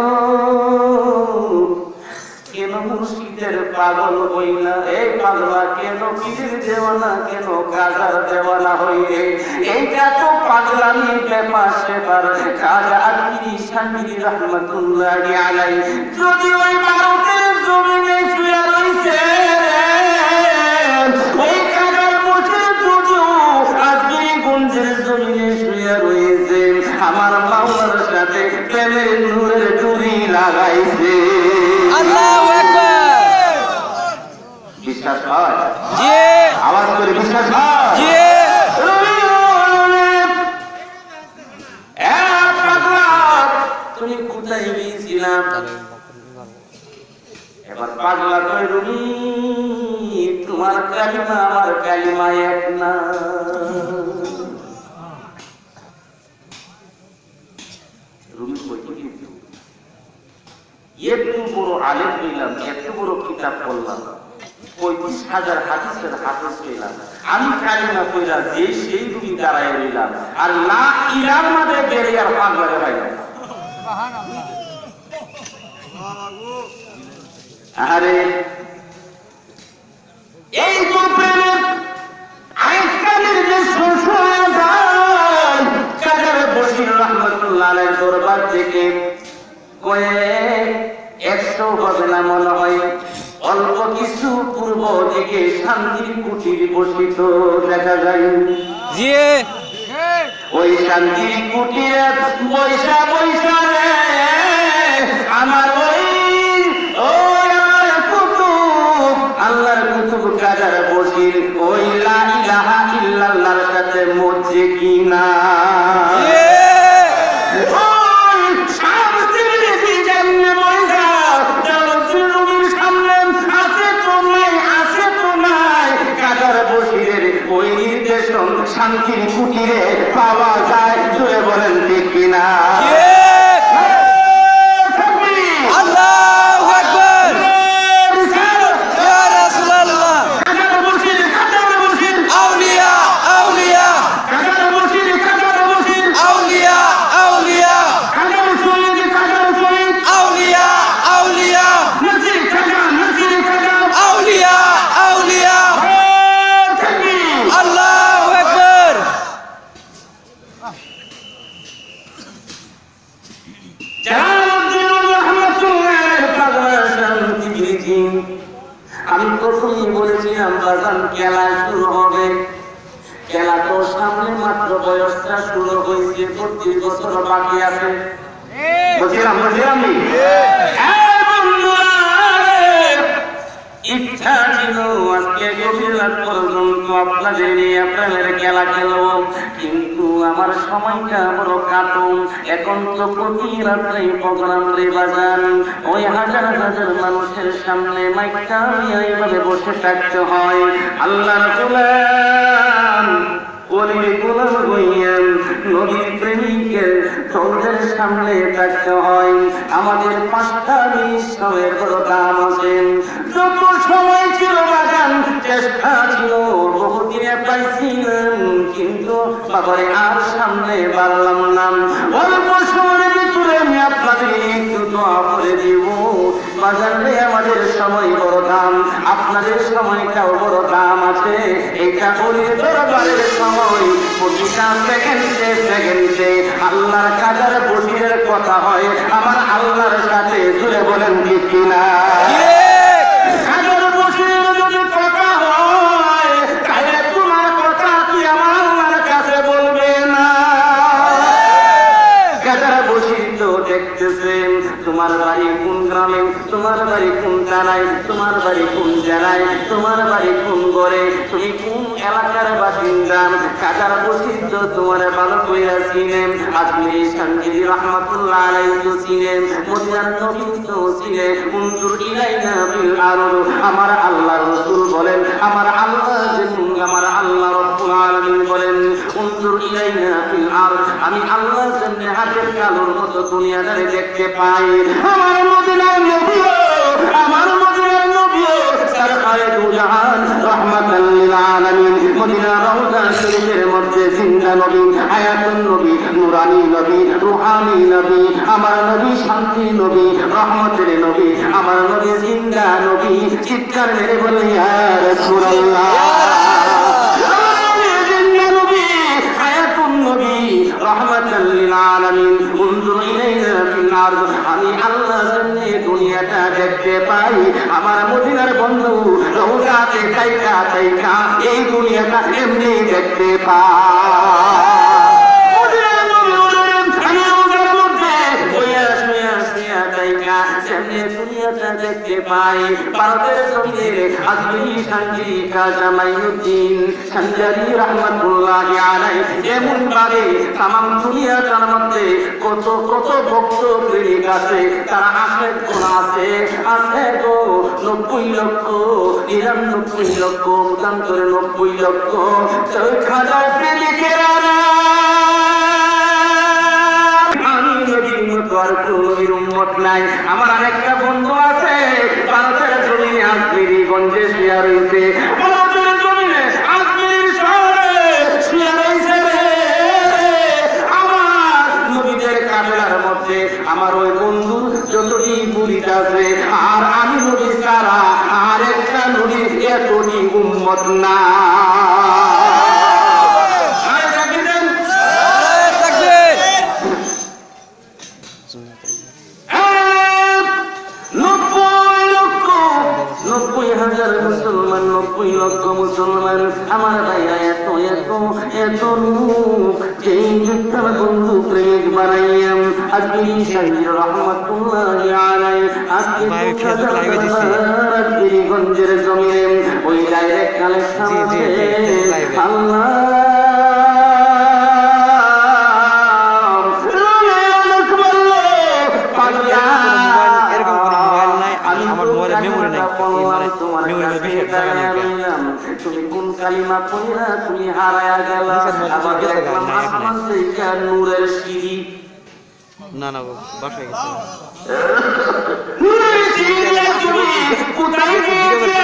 কেন মুর্শিদের পাগল হইলা, এই পাগলা কেন পীরের দেওয়ানা, কেন কাজার দেওয়ানা হইলে, এইটা তো পাগলামি ব্যাপার সেবার। কাজা আলী শামীম রাহমাতুল্লাহি আলাইহি যদি ওই ভারতের জমিনে শুয়ে রইছে, ওই কাজার বসে যদিও আজকে গঞ্জের জমিনে শুয়ে রয়েছে, আমার মাওলার সাথে প্রেমের নূরের ডুরি লাগাইছে। আল্লাহু আকবার। বিশ্বাস হয়? জি। আওয়াজ করে বিশ্বাস হয়? জি। তুমি কোথায় গিয়েছিলাম? এবার পাগলা কই রুমি, তোমার কালিমা আমার কালিমা এক না। রুমি কই একটু বড় আলেম হইলাম, এত বড় কিতাব পড়লাম, 35,000 হাদিসের হাফেজ হইলাম, আমি কালিমা কইরা যে সেই রুমি দাঁড়ায় রইলাম, আর লা ইলার মাঝে গেলে আর পাগলা পাইলাম। আরে এই তো প্রেমের আরেকটা নির্দেশন শোনা যায় কাদের বশির রাহমাতুল্লাহ আলাইহির দরবার থেকে। কয়েক 100 হবে না মনে হয়, অল্প কিছু পূর্ব দিকে শান্তির কুটির বসিত দেখা যায়। জি। ওই শান্তির কুটিরে বৈশা বৈশা রে আমার ওই আল্লাহর কুতুব কাজার বশির ওই লা ইলাহা ইল্লাল্লাহর সাথে মরছে কিনা। শান্তির কুটিরে পাওয়া যায়, জোরে বলেন ঠিক কিনা। আল্লাহু আকবার। ইয়া রাসূলুল্লাহ। আউলিয়া আউলিয়া আউলিয়া আউলিয়া আউলিয়া আউলিয়া আউলিয়া আউলিয়া। আল্লাহু আকবার। আমি প্রথমেই বলেছিলাম বাজান খেলা শুরু হবে, খেলা তো সামনে মাত্র বয়সটা শুরু হয়েছে, 25 বছর বাকি আছে। বলছিলাম ইচ্ছা ছিল আজকে গভীর রাত পর্যন্ত আপনাদের নিয়ে প্রেমের খেলা খেলব, কিন্তু আমার সময়টা বড় কাটুন। এখন তো প্রতি রাত্রে প্রোগ্রাম রে বাজান, ওই হাজার হাজার মানুষের সামনে মাইকটা এইভাবে বসে থাকতে হয়। আল্লাহর গোলাম ওলির গোলাম হইয়েন নবীর প্রেমিকের চৌধের সামনে থাকতে হয়। আমাদের 5টা মিনিটের বড় দাম আছেন। যত সময় ছিল বাগান চেষ্টা ছিল বহুদিনে পাইছিলাম, কিন্তু বাবারে আর সামনে পারলাম না। অল্প সময়ের ভিতরে আমি আপনাদের একটু দোয়া করে দিব। বাজারে আমাদের সময় বড় দাম, আপনাদের সময়টাও বড় দাম আছে। এটা বলির দরবারের সময় প্রতিটা সেকেন্ডে আল্লাহর কাজার বশিরের কথা হয় আমার আল্লাহর সাথে, জুড়ে বলেন ঠিক কিনা। কাজার বশিরের যদি কথা হয় তাহলে তোমার কথা কি আমার আল্লাহর কাছে বলবে না? কাজার বশির তো দেখতেছেন তোমার বাড়ি কোন গ্রামে, তোমার বাড়ি কোন থানায়, তোমার বাড়ি কোন জেলায়, তোমার বাড়ি কোন ঘরে, তুমি কোন এলাকার বাসিন্দা। কাজার বশির তো তোমার ভালো কইরা চিনেন। আজমির শামীম রাহমাতুল্লাহ আলাইহি তো চিনেন, মদিনার নবী তো চিনেন। উনজুর ইলাইনা বিল আরদ, আমার আল্লাহ রাসূল বলেন, আমার আল্লাহ রাব্বুল আলামিন বলেন উনজুর ইলাইনা বিল আরদ, আমি আল্লাহর জন্য হাতের কালোর মতো দুনিয়াটারে দেখতে পাই। আমার মদিনার নবী, আমার মদিনার নবী সরকার সরদারে দু জাহান রহমাতাল লিল আলামিন মদিনা রওজা শরীফের মধ্যে জিন্দা নবী হায়াতুন নবী নূরানী নবী রূহানী নবী আমার নবী শান্তি নবী রহমতের নবী আমার নবী জিন্দা নবী চিৎকার মেরে বলে ইয়া রাসূলুল্লাহ রহমাতাল লিল আলামিন উনজুর ইলাইনা ফিল আরদ আমি আল্লাহ জন্যে দুনিয়াটা দেখতে পাই আমার মদিনার বন্ধু রওজাতে তাইকা তাইকা এই দুনিয়াটা এমনি দেখতে পাই মদিনার নবী বলেন আমি রওজার মধ্যে বইয়া শুয়া শুয়া তাইকা এমনি দুনিয়াটা দেখতে পাই ভারতের জমিনে আজমিরি শান্তি খাজা মাইনুদ্দিন সঞ্জারি রহমাতুল্লাহি আলাইহি এমন ভাবে তামাম দুনিয়াটার মধ্যে কত কত ভক্ত প্রেমিক আছে তারা আখের কোন আছে গো 90 লক্ষ 99 লক্ষ মতান্তরে 90 লক্ষ খাজা প্রেমিকেরা নাই আমার আরেকটা বন্ধু আছে ভারতের জমিনে আজমিরি গঞ্জে শুয়ে রয়েছে ভারতের জমিনে আজমির শহরে শুয়ে রয়েছে আমার নবীদের কাফেলার মধ্যে আমার ওই বন্ধু যতটি মুরিদ আছে আর আমি নবী ছাড়া আরেকটা নবীর এতটি উম্মত না মুসলমান 90 লক্ষ মুসলমান আমার ভাইয়া এত এত এত লোক যেই যুদ্ধের বন্ধু প্রেমিক বানাইয়াম আজমিরি শাহী রহমাতুল্লাহি আলাইহি আজমিরি গঞ্জের জমিনে ওই ডাইরেক্ট কালেকশন আল্লাহ তুমি কোন কালিমা পড়িলা তুমি হারায়া গেলা আবার দেখলাম আসমান থেকে নূরের সিঁড়ি না না বাসায় গেছে নূরের সিঁড়ি তুমি কোথায় গিয়েছিলে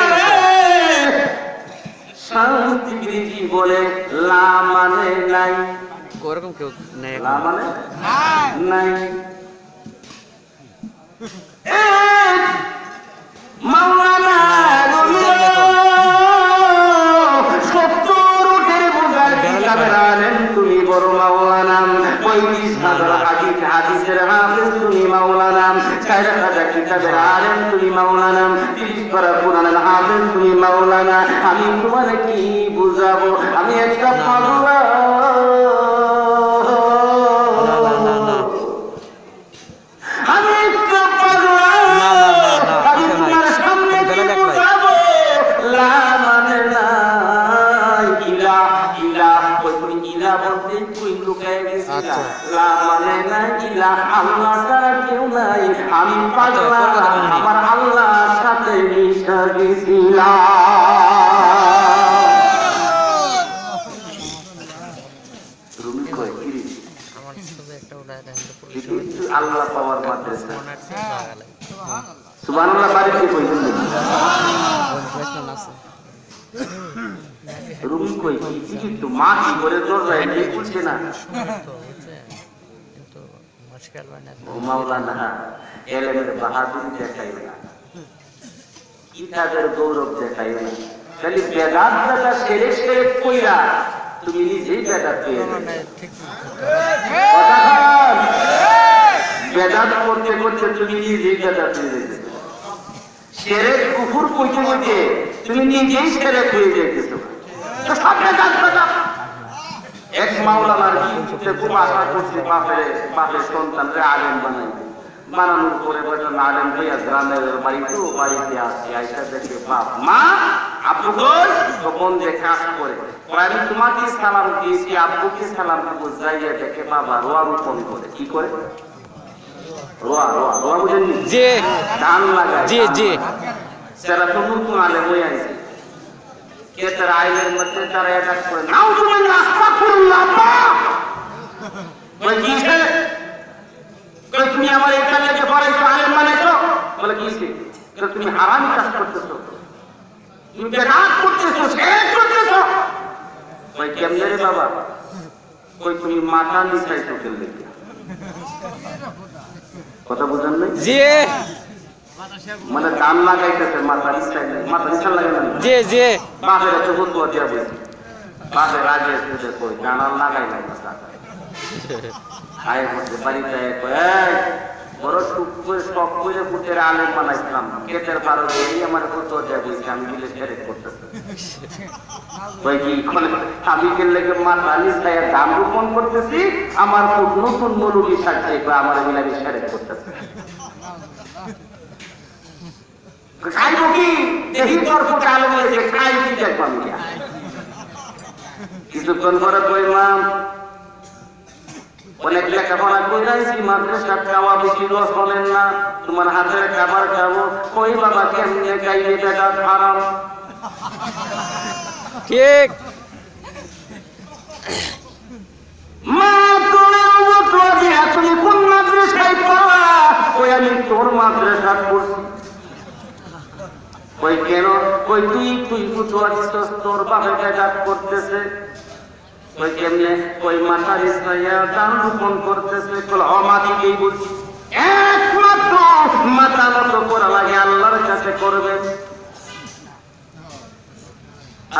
শান্তি বিধি বলে লা মানে নাই ওরকম কেউ নেই লা মানে নাই মাওলানা তুমি বড় মাওলানা 35,000 হাদিসের হাফেজ তুমি মাওলানা 4,000 কিতাবের আলেম তুমি মাওলানা 30 পারা কোরআনের হাফেজ তুমি মাওলানা আমি তোমার কি বুঝাবো আমি একটা পাগলা আমি একটা পাগলা আমি তোমার সামনে কি বুঝাবো লা মানে না ইলা ইলা ওই ইলা বলতে তুই লুকায় গেছিস লা মানে না ইলা আল্লাহ ছাড়া কেউ নাই আমি পাগলা আমার আল্লাহর সাথে মিশে গেছিলাম রুমি কই কি আমার শুধু একটা উদাহরণ আল্লাহ পাওয়ার মাদ্রাসা সুবহানাল্লাহ বাড়িতে কইছেন রুমি কই কি তো মা কি করে দরজায় নিয়ে খুলছে না কিন্তু মুশকিল হয় না মাওলানা এলেমের বাহাদুরি দেখাইবে না কিতাবের গৌরব দেখাইবে না খালি বেদাতটা সেরে সেরে কইরা তুমি নিজেই বেদাত পেয়ে যাবে বেদাত করতে করতে তুমি নিজেই বেদাত পেয়ে যাবে শিরক কুফর কইতে কইতে তুমি নিজেই শিরক হয়ে যাইতেছো তো সব বেদাত বেদাত এক মাওলানার বিরুদ্ধে খুব আশা করছে বাপের সন্তানকে আলেম বানানোর পরে বলছেন আলেম ভাইয়া গ্রামের বাড়িতে আসছে আইসা দেখে বাপ মা আপু তখন যে কাজ করে আমি তোমাকে সালাম দিয়েছি আব্বুকে সালাম দেবো যাইয়া দেখে বাবা রোয়া রোপণ করে কি করে রোয়া রোয়া রোয়া বুঝেন জি ধান লাগায় জি জি সেটা তো নতুন আলেম হয়ে আছে কে তার আইলের মধ্যে তারা অ্যাটাক করে নাউজুবিল্লাহ আস্তাগফিরুল্লাহ বলে কি ছেলে কই তুমি আমার এটা লেগে পড়াইছো আলেম বানাইছো বলে কি ছে তুমি হারাম কাজ করতেছো তুমি বেকার করতেছো, শেষ করতেছো। কই কেমনে রে বাবা? কই তুমি মাথা নিচাইছো কেমনে? কথা বুঝেন নাই? জি মানে দান লাগাইতেছে মাথা নিচাই, মাথা নিচা লাগে না? জি জি বাপের এত বুঝবো দিয়া বলছি, বাপের আগে এসে কই জানাল লাগাই না মাথা আয় করতে বাড়িতে বড় টুক করে শখ করে পুতের আলেম বানাইছিলাম, কেটের বারো এই আমার পুত্র দেয়া বলছি আমি মিলে ছেড়ে করতেছি। ওই কি আমি গেলে মাথা নিচাই দাম রোপণ করতেছি, আমার খুব নতুন মৌলবি থাকছে আমার মিলামি ছেড়ে করতেছে। খাইব কি দেখি তোর পুত্র আলম হয়েছে, খাই কি দেখবো আমি কিছুক্ষণ পরে কইলাম অনেক লেখাপড়া করে আইছি, মাদ্রাসার খাওয়া বেশি রস হলেন না, তোমার হাতের খাবার খাবো। কই বাবা কেমনে খাইলে বেটা হারাম? ঠিক মা তুমি কোন মাদ্রাসায় পড়া? ওই আমি তোর মাদ্রাসা পড়ছি। কই কেন? কই তুই তুই বুঝতে তোর বাপের বেটা করতেছে। কই কেমনে? কই মাথার ইসলাইয়া দান রোপণ করতেছে। অমাদিকেই বলছি, একমাত্র মাথা নত করা লাগে আল্লাহর কাছে করবেন,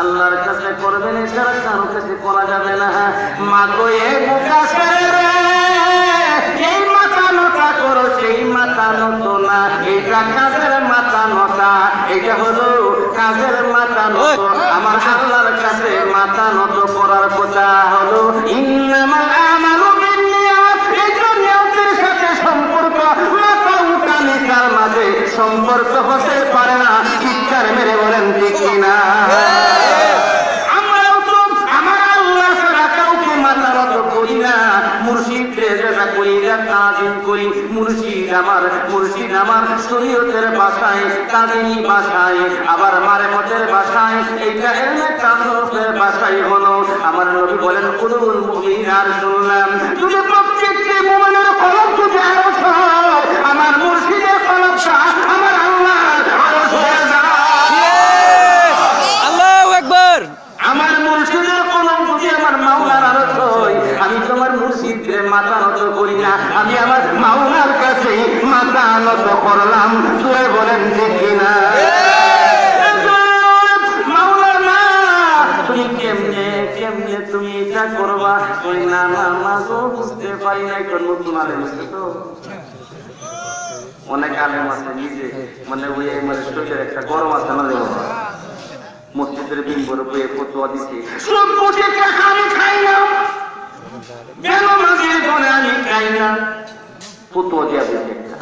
আল্লাহর কাছে করবেন, এছাড়া কারো কাছে করা যাবে না। মা গো এই মাথা নতা করো, সেই মাথা নত না, এটা কাজের মাথা নতা, এটা হলো কাজের মাথা নত। আমার আল্লাহর কাছে মাথা নত করার কথা হলো ইন্নামাল আমালু বিন্নিয়াত, এটা নিয়তের সাথে সম্পর্ক, মাথা উঠা নিচার মাঝে সম্পর্ক হতে পারে না। চিৎকার মেরে বলেন ঠিক কিনা? মুর্শিদ আমার শরীয়তের ভাষায়, কাদিনী ভাষায়, আবার মারেফতের ভাষায়, এইটা এমনি কামরূপের ভাষায় হলো। আমার নবী বলেন কুলুল মুমিনার শুনলাম, যদি প্রত্যেকটি মুমিনের কলব যদি আরশ হয়, আমার মুর্শিদের কলবটা আমার আল্লাহর আরশ হয়ে যায়। আল্লাহু আকবার। আমার মুর্শিদের কলম যদি আমার মাওলার আরশ হয়, আমি তোমার মুর্শিদের মাথা নত করি না, আমি আমার মাওলার কাছে মাথা নত করলাম। তুই বলেন দেখি না? মাওলার মা তুমি কেমনে কেমনে তুমি এটা করবা? ওই না মা গো বুঝতে পারি না, একটু নতুন আলেম আছে তো, অনেক আলেম আছে নিজে মানে ওই মানে শরীরের একটা গরম আছে না, মসজিদের বিম্বর বইয়ে ফতোয়া দিচ্ছে আমি খাই না, আমি খাই না, ফতোয়া দেওয়া দিচ্ছে একটা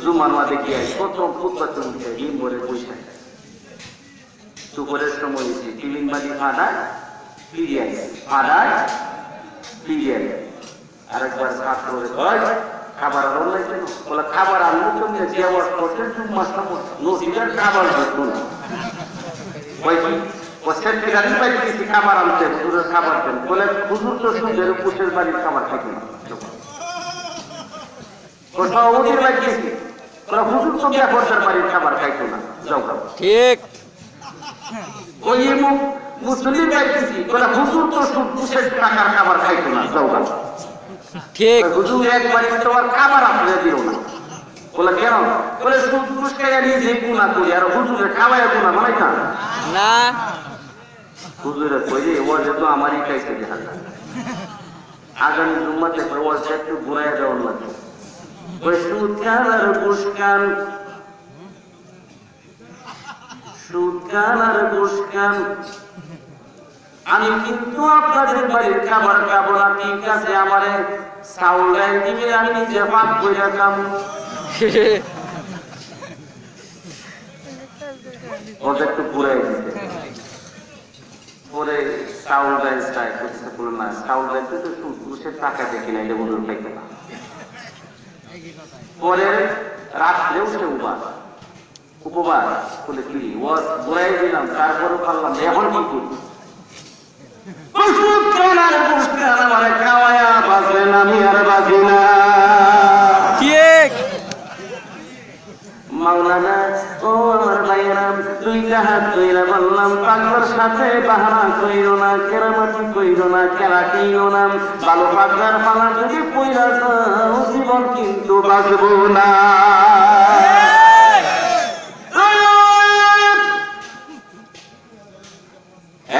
রুমার মাঝে গিয়ে প্রথম ফুটপাত বিম্বরের পয়সা দুপুরের সময় দিচ্ছি টিফিন বাড়ি ফাটায় ফিরিয়ে ফাটায় ফিরিয়ে আরেকবার কাজ করে খাবার আর অন্য বলে খাবার আনবো তুমি যে আওয়াজ করছে নদীটার খাবার ধরতো না, খাবার আনতে হুজুরের খাবার দেন বলে হুজুর তো সুন্দর পুষের বাড়ির খাবার থাকে না, সভাপতির বাড়ি গেছি হুজুর তো ব্যাপারটার বাড়ির খাবার খাইতো না, যাও ঠিক ওই মুসলিম বাড়ি বলে হুজুর তো পুষের টাকার খাবার খাইতো না, যাও ঠিক হুজুর একবারই তোমার খাবার আপনি দিল না, বলে কেন? বলে সুদ খাইয়া নিজে গুণা করি আর হুজুরে খাওয়াইয়া গুণা বানাই না না, হুজুরে কই রে ও যেহেতু আমারই খাইছে আগামী জুম্মাতে ও একটু ঘুরাইয়া দেওয়ার লাগবে। ওই সুদ খান আর ঘুষ খান, সুদ খান আর ঘুষ খান, আমি কিন্তু আপনাদের বাড়ির খাবার খাবো না, ঠিক আছে আমারে চাউল ডাল দিবে আমি নিজে ভাত করে খাবো। ওটা একটু ঘুরাই দিতে পরে চাউল ডাল চাই করতে বলো না, চাউল ডাল তো ঘুষের টাকা দেখি না, এটা বলুন খাইতে না। পরে রাত্রে উঠে উপবাস বলে কি ও ঘুরাই দিলাম, তারপরে পারলাম এখন কি করি? খাওয়ায়া বাঁচবে না, আমি আর বাঁচি না। ঠিক মাওলানা ও আমার ভাইয়েরা, দুই দুইটা হাত কইরা বললাম পাগলার সাথে বাহানা কইরো না, কেরামাতি কইরো না, খেলা কইরো না। ভালো পাগলার পালা যদি কইরা যাও জীবন কিন্তু বাঁচবো না।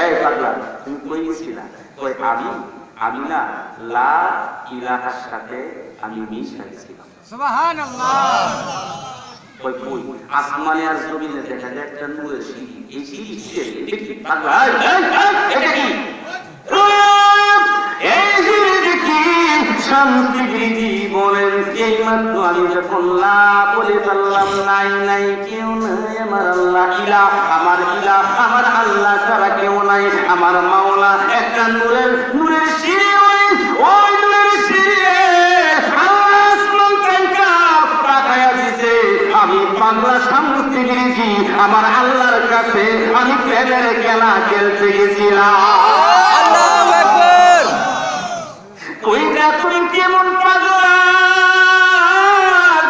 এই পাগলা তুমি কই গেছিলা? কই আমি না লা ইলাহার সাথে আমি মিশাইছিলাম। সুবহানাল্লাহ। কই কই আসমানে আর জমিনে দেখা যায় একটা নূরের সিঁড়ি, এই সিঁড়ি দেখি পাগলা এটা কি? এই সিঁড়ি দেখি শান্তিগিরি বলেন এই মাত্র আমি যখন লা বলে ফেললাম নাই নাই কেউ নাই আমার আল্লাহ ইলাহ, আমার ইলাহ আমার আল্লাহ ছাড়া কেউ নাই, আমার মাওলা একটা নূরের সিঁড়ি, ওই নূরের সিঁড়ি আসমান থেকে তাকায়া দিছে। আমি পাগলা শান্তিগিরি আমার আল্লাহর কাছে আমি প্রেমের খেলা খেলতে গেছিলাম। আল্লাহু আকবার। ওইটা তুমি কেমন পাগলা?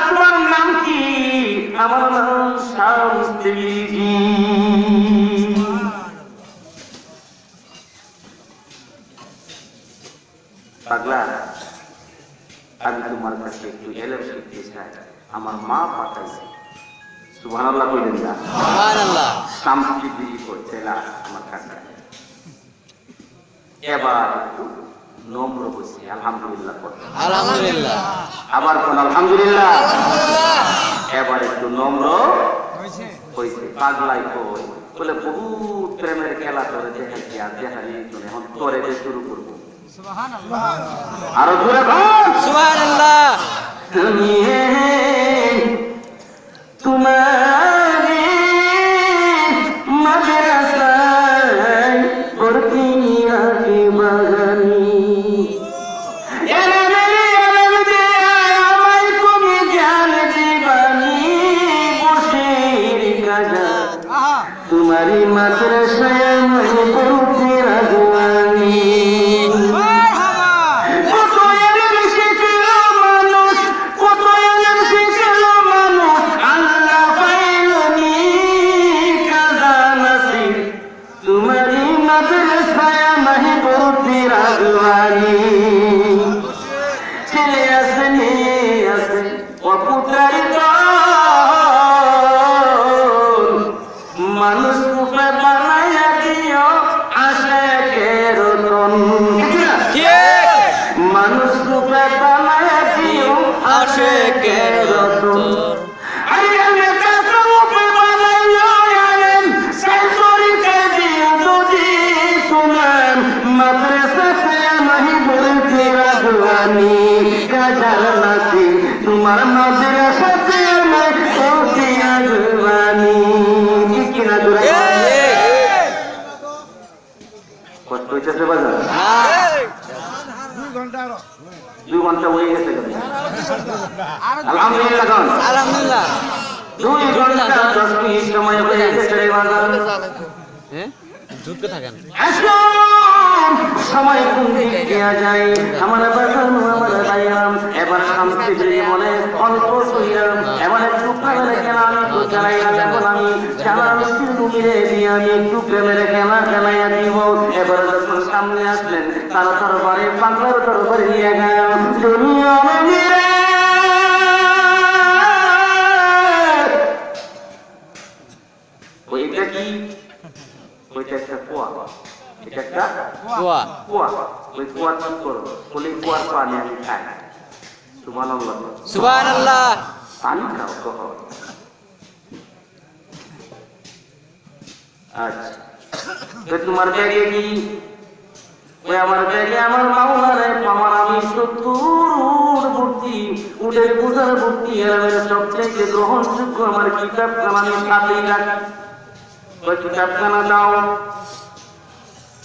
তোমার নাম কি? আমার নাম শান্তিগিরি। পাগলা আমি তোমার কাছে একটু এলেম শিখতে চাই, আমার মা পাঠাইছে। সুবহানাল্লাহ কইলেন না? সুবহানাল্লাহ। শান্তিগিরি করছে না আমার কাছে। এবার একটু নম্র হয়েছে, আলহামদুলিল্লাহ করতে। আলহামদুলিল্লাহ। আবার কোন আলহামদুলিল্লাহ। এবার একটু নম্র হয়েছে। পাগলাই কই বলে বহু প্রেমের খেলা করে দেখাচ্ছি আর দেখালি এখন করে শুরু করবো। আরো জোরে বল সুবহানাল্লাহ। আমি তোমারে মাদ্রাসায় ভর্তি আগে বাগানি আমায় তুমি জ্ঞান দিবানি বসের কাজা তোমারই মাদ্রাসায় আমি ভর্তি রাজবানি। ছেলে আছে মেয়ে আছে অপুতারি মানুষ রূপে বানাইয়া দিও আশেকের রতন। মানুষ রূপে বানাইয়া দিও আশেকের রতন। তোমার মাদ্রাসাতে আমার ভর্তি রাজবানি। কিনা দূরে কষ্ট হইতেছে বাজার? 2 ঘন্টা হয়ে গেছে। আলহামদুলিল্লাহ। আলহামদুলিল্লাহ। 2 ঘন্টা 10 মিনিট সময় হয়ে গেছে বাজার। হ্যাঁ ঝুঁকে থাকেন সময় কোন দিক দেওয়া যায় আমার বাজানো আমার ভাইয়াম। এবার শান্তিগিরি মনে অল্প সইলাম, এবার একটু প্রেমের খেলা আমি তো খেলাইলাম। এখন আমি খেলা মিলে দিয়ে আমি একটু প্রেমের খেলা খেলাইয়া দিব। এবার যখন সামনে আসলেন তার দরবারে পাগলার দরবারে নিয়ে গেলাম। দুনিয়া ওইটা কি? ওইটা একটা কুয়া, এটা একটা কুয়া। কুয়া। ওই কুয়া কি করবো? বলে কুয়ার পানি আমি খাই। সুবহানাল্লাহ। সুবহানাল্লাহ। পানি খাও কহ। আচ্ছা তো তোমার ব্যাগে কি? ওই আমার ব্যাগে আমার মাওলারে আমার আমি 70 ভর্তি উটের বোঝার ভর্তি এর সবচেয়ে গ্রহণযোগ্য আমার কিতাবখানা আমি সাথেই রাখি। ওই কিতাবখানা দাও।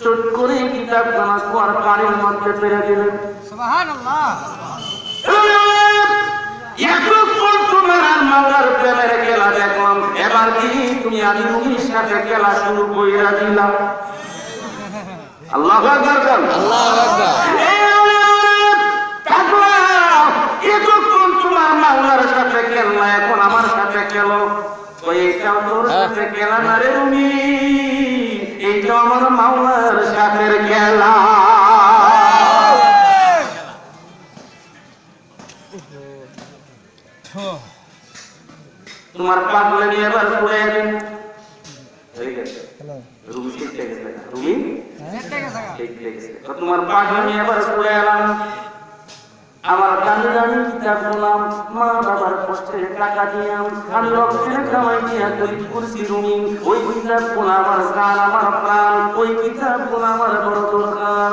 চট করে কিতাবখানা কুয়ার পানির মধ্যে ফেলে দিলেন। সুবহানাল্লাহ। এতক্ষণ তোমার আর মাওলার প্রেমের খেলা দেখলাম, এবার কি তুমি আমি নবীর সাথে খেলা শুরু কইরা দিলাম। আল্লাহু আকবার। আল্লাহু আকবার। এতক্ষণ তোমার মাওলার সাথে খেললা, এখন আমার সাথে খেলো। ওই এইটাও তোর সাথে খেলা না রে রুমি, এইটা আমার মাওলার সাথের খেলা। তোমার পাগলে নিয়ে এবার পড়ে যাবেন। তোমার পাগলে নিয়ে এবার পড়ে এলাম। আমার দামি দামি কিতাব গোলাম, মা বাবার কষ্টে টাকা দিয়াম, আমি রক্তের কামাই দিয়া তৈরি করছি রুমি। ওই কিতাব গোলা আমার গান, আমার প্রাণ, ওই কিতাব গোলা আমার বড় দরকার।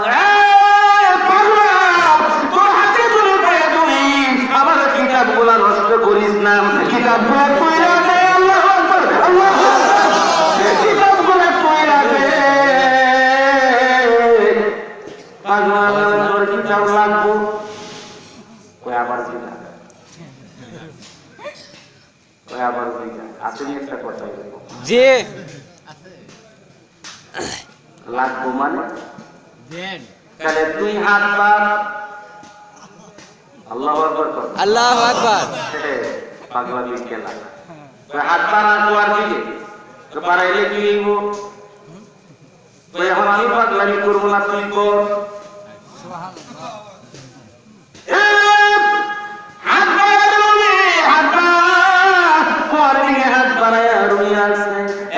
আমার কিতাব গোলা নষ্ট করিস না, কিতাব গোলা কইরা দে, আল্লাহু আকবার, আল্লাহু আকবার, কিতাব গোলা কইরা দে। পাগল কিতাব লাগবো, কই আবার দিলা, কই আবার দিলা। আসলে একটা কথা বলবো, জি লাগবো মানে দেন, তাহলে তুই হাত পার, আল্লাহু আকবার কর, আল্লাহু আকবার। পাগলা দিন খেলা, কই হাত পার আর দুয়ার দিকে, তো পারাইলে কি হইব? কই এখন আমি পাগলামি করবো না, তুই কর।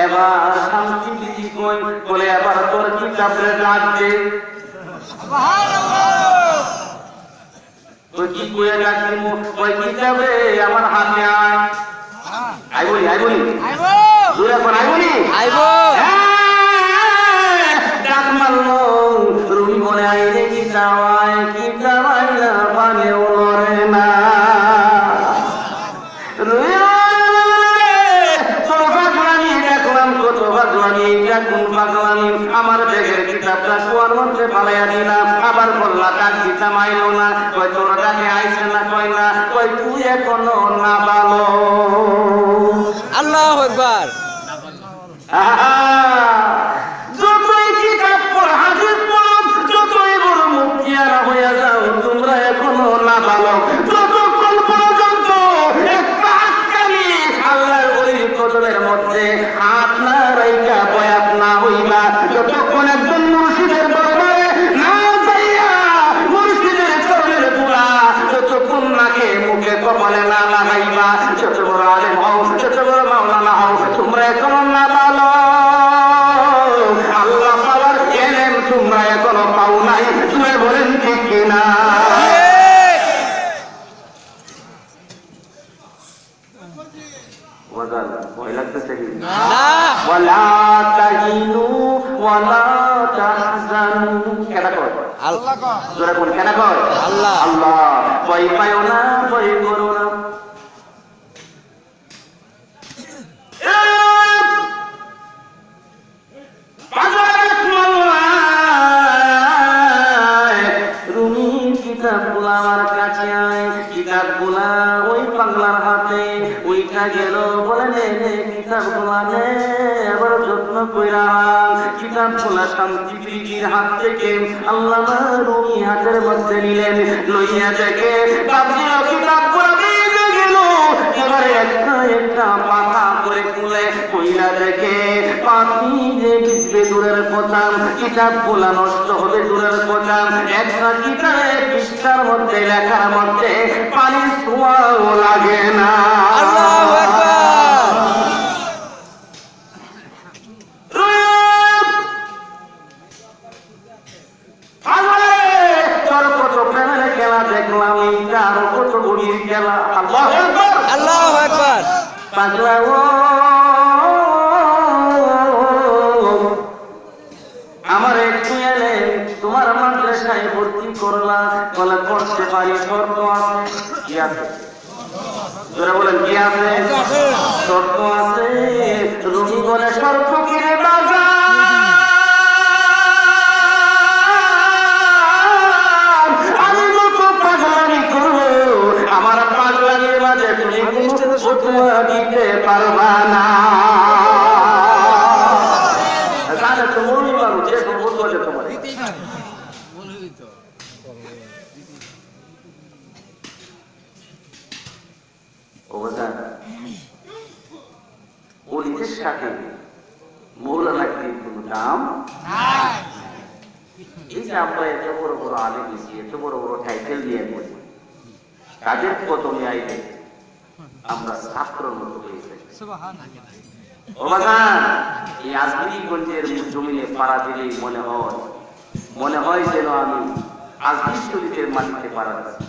এবার শান্তি বিধি কই বলে, এবার তোর কিতাবে লাগবে। তুই কি কইয়া রাখবি? ওই কিতাবে আমার হাতে আয়, আই বলি, আই বলি, জোরে কর, আই বলি, আইবো। ডাক মারলো রুমি বলে, আইরে কিতাব আয়, কিতাব আইলা পানেও লড়ে না। আমার ব্যাগের কিতাবটা কুয়ার মধ্যে ফালাইয়া দিলাম, আবার বললা ডাক দিতাম আইলো না। কই তোর ডাকে আইছে না, কই না, কই তুই এখনো না ভালো। আল্লাহু আকবার। যতই কিতাব পড়, হাদিস পড়ো, যতই বড় মুখিয়ারা হইয়া যাও, তোমরা এখনো না ভালো। যতক্ষণ পর্যন্ত একটা হাতকানি আল্লাহর ওলির কদমের মধ্যে হাত না রাইখা বয়াত না হইবা, যতক্ষণ একজন মুর্শিদের দরবারে না যাইয়া মুর্শিদের চরণের ধুলা যতক্ষণ নাকে মুখে কপালে না লাগাইবা, যত বড় আলেম হও, যত বড় মাওলানা হও, তোমরা এখনো না ভালো। আল্লাহ পাওয়ার এলেম তোমরা এখনো পাও নাই, তুমি বলেন ঠিক কিনা? ভয় লাগতেছে কি? ওয়ালা তাহিনু ওয়ালা তাহজানু, কেন কয় আল্লাহ, জোরে কোন কেন কয়? আল্লাহ। আল্লাহ ভয় পায়ো না, ভয় করো না। রুমি কিতাবগুলা আমার কাছে আয়, কিতাবগুলা ওই পাগলার হাতে, ওইটা গেল বলে নে কিতাবগুলা নে, এবার যত্ন কইরা কিতাবগুলা শান্তি প্রীতির হাত থেকে আল্লামা রুমি হাতের মধ্যে নিলেন, লইয়া দেখে বাবজিও কিতাবগুলা দিয়ে গেল। এবারে একটা একটা পাতা করে খুলে কইরা দেখে পাখি যে ভিজবে দূরের কথা, কিতাবগুলা নষ্ট হবে দূরের কথা, একটা কিতাবের পৃষ্ঠার মধ্যে লেখার মধ্যে পানির ছোঁয়াও লাগে না। আল্লাহু আকবার। তোর কত প্রেমের খেলা দেখলাম, এইটা আরো কত গভীর খেলা। আল্লাহু আকবার, আল্লাহু আকবার। পাগলা ও আমার একটু এলে তোমার মাদ্রাসায় ভর্তি করলা, বলে করতে পারি, শর্ত আছে। কি আছে? জোরে বলেন কি আছে? শর্ত আছে। রুমি বলে শর্ত কিনে বাজা, আমি যত পাগলামি করবো আমার পাগলামির মাঝে তুমি কোনো ফতুয়া দিতে পারবা না। তাহলে তো মনে পারো যে ফতুয়া দিতে পারে। ওলি মরিচের সাথে মৌলানাগিরির কোন দাম নাই। এই যে আমরা এত বড় বড় আলেম দিচ্ছি, এত বড় বড় টাইটেল নিয়ে বলি, কাদের কদমে আইলে আমরা ছাত্রের মতো হয়ে যাই। এই আজমিরগঞ্জের জমিনে পাড়া দিলেই মনে হয় যেন আমি আজমির শরীফের মাটিতে পাড়া দিচ্ছি।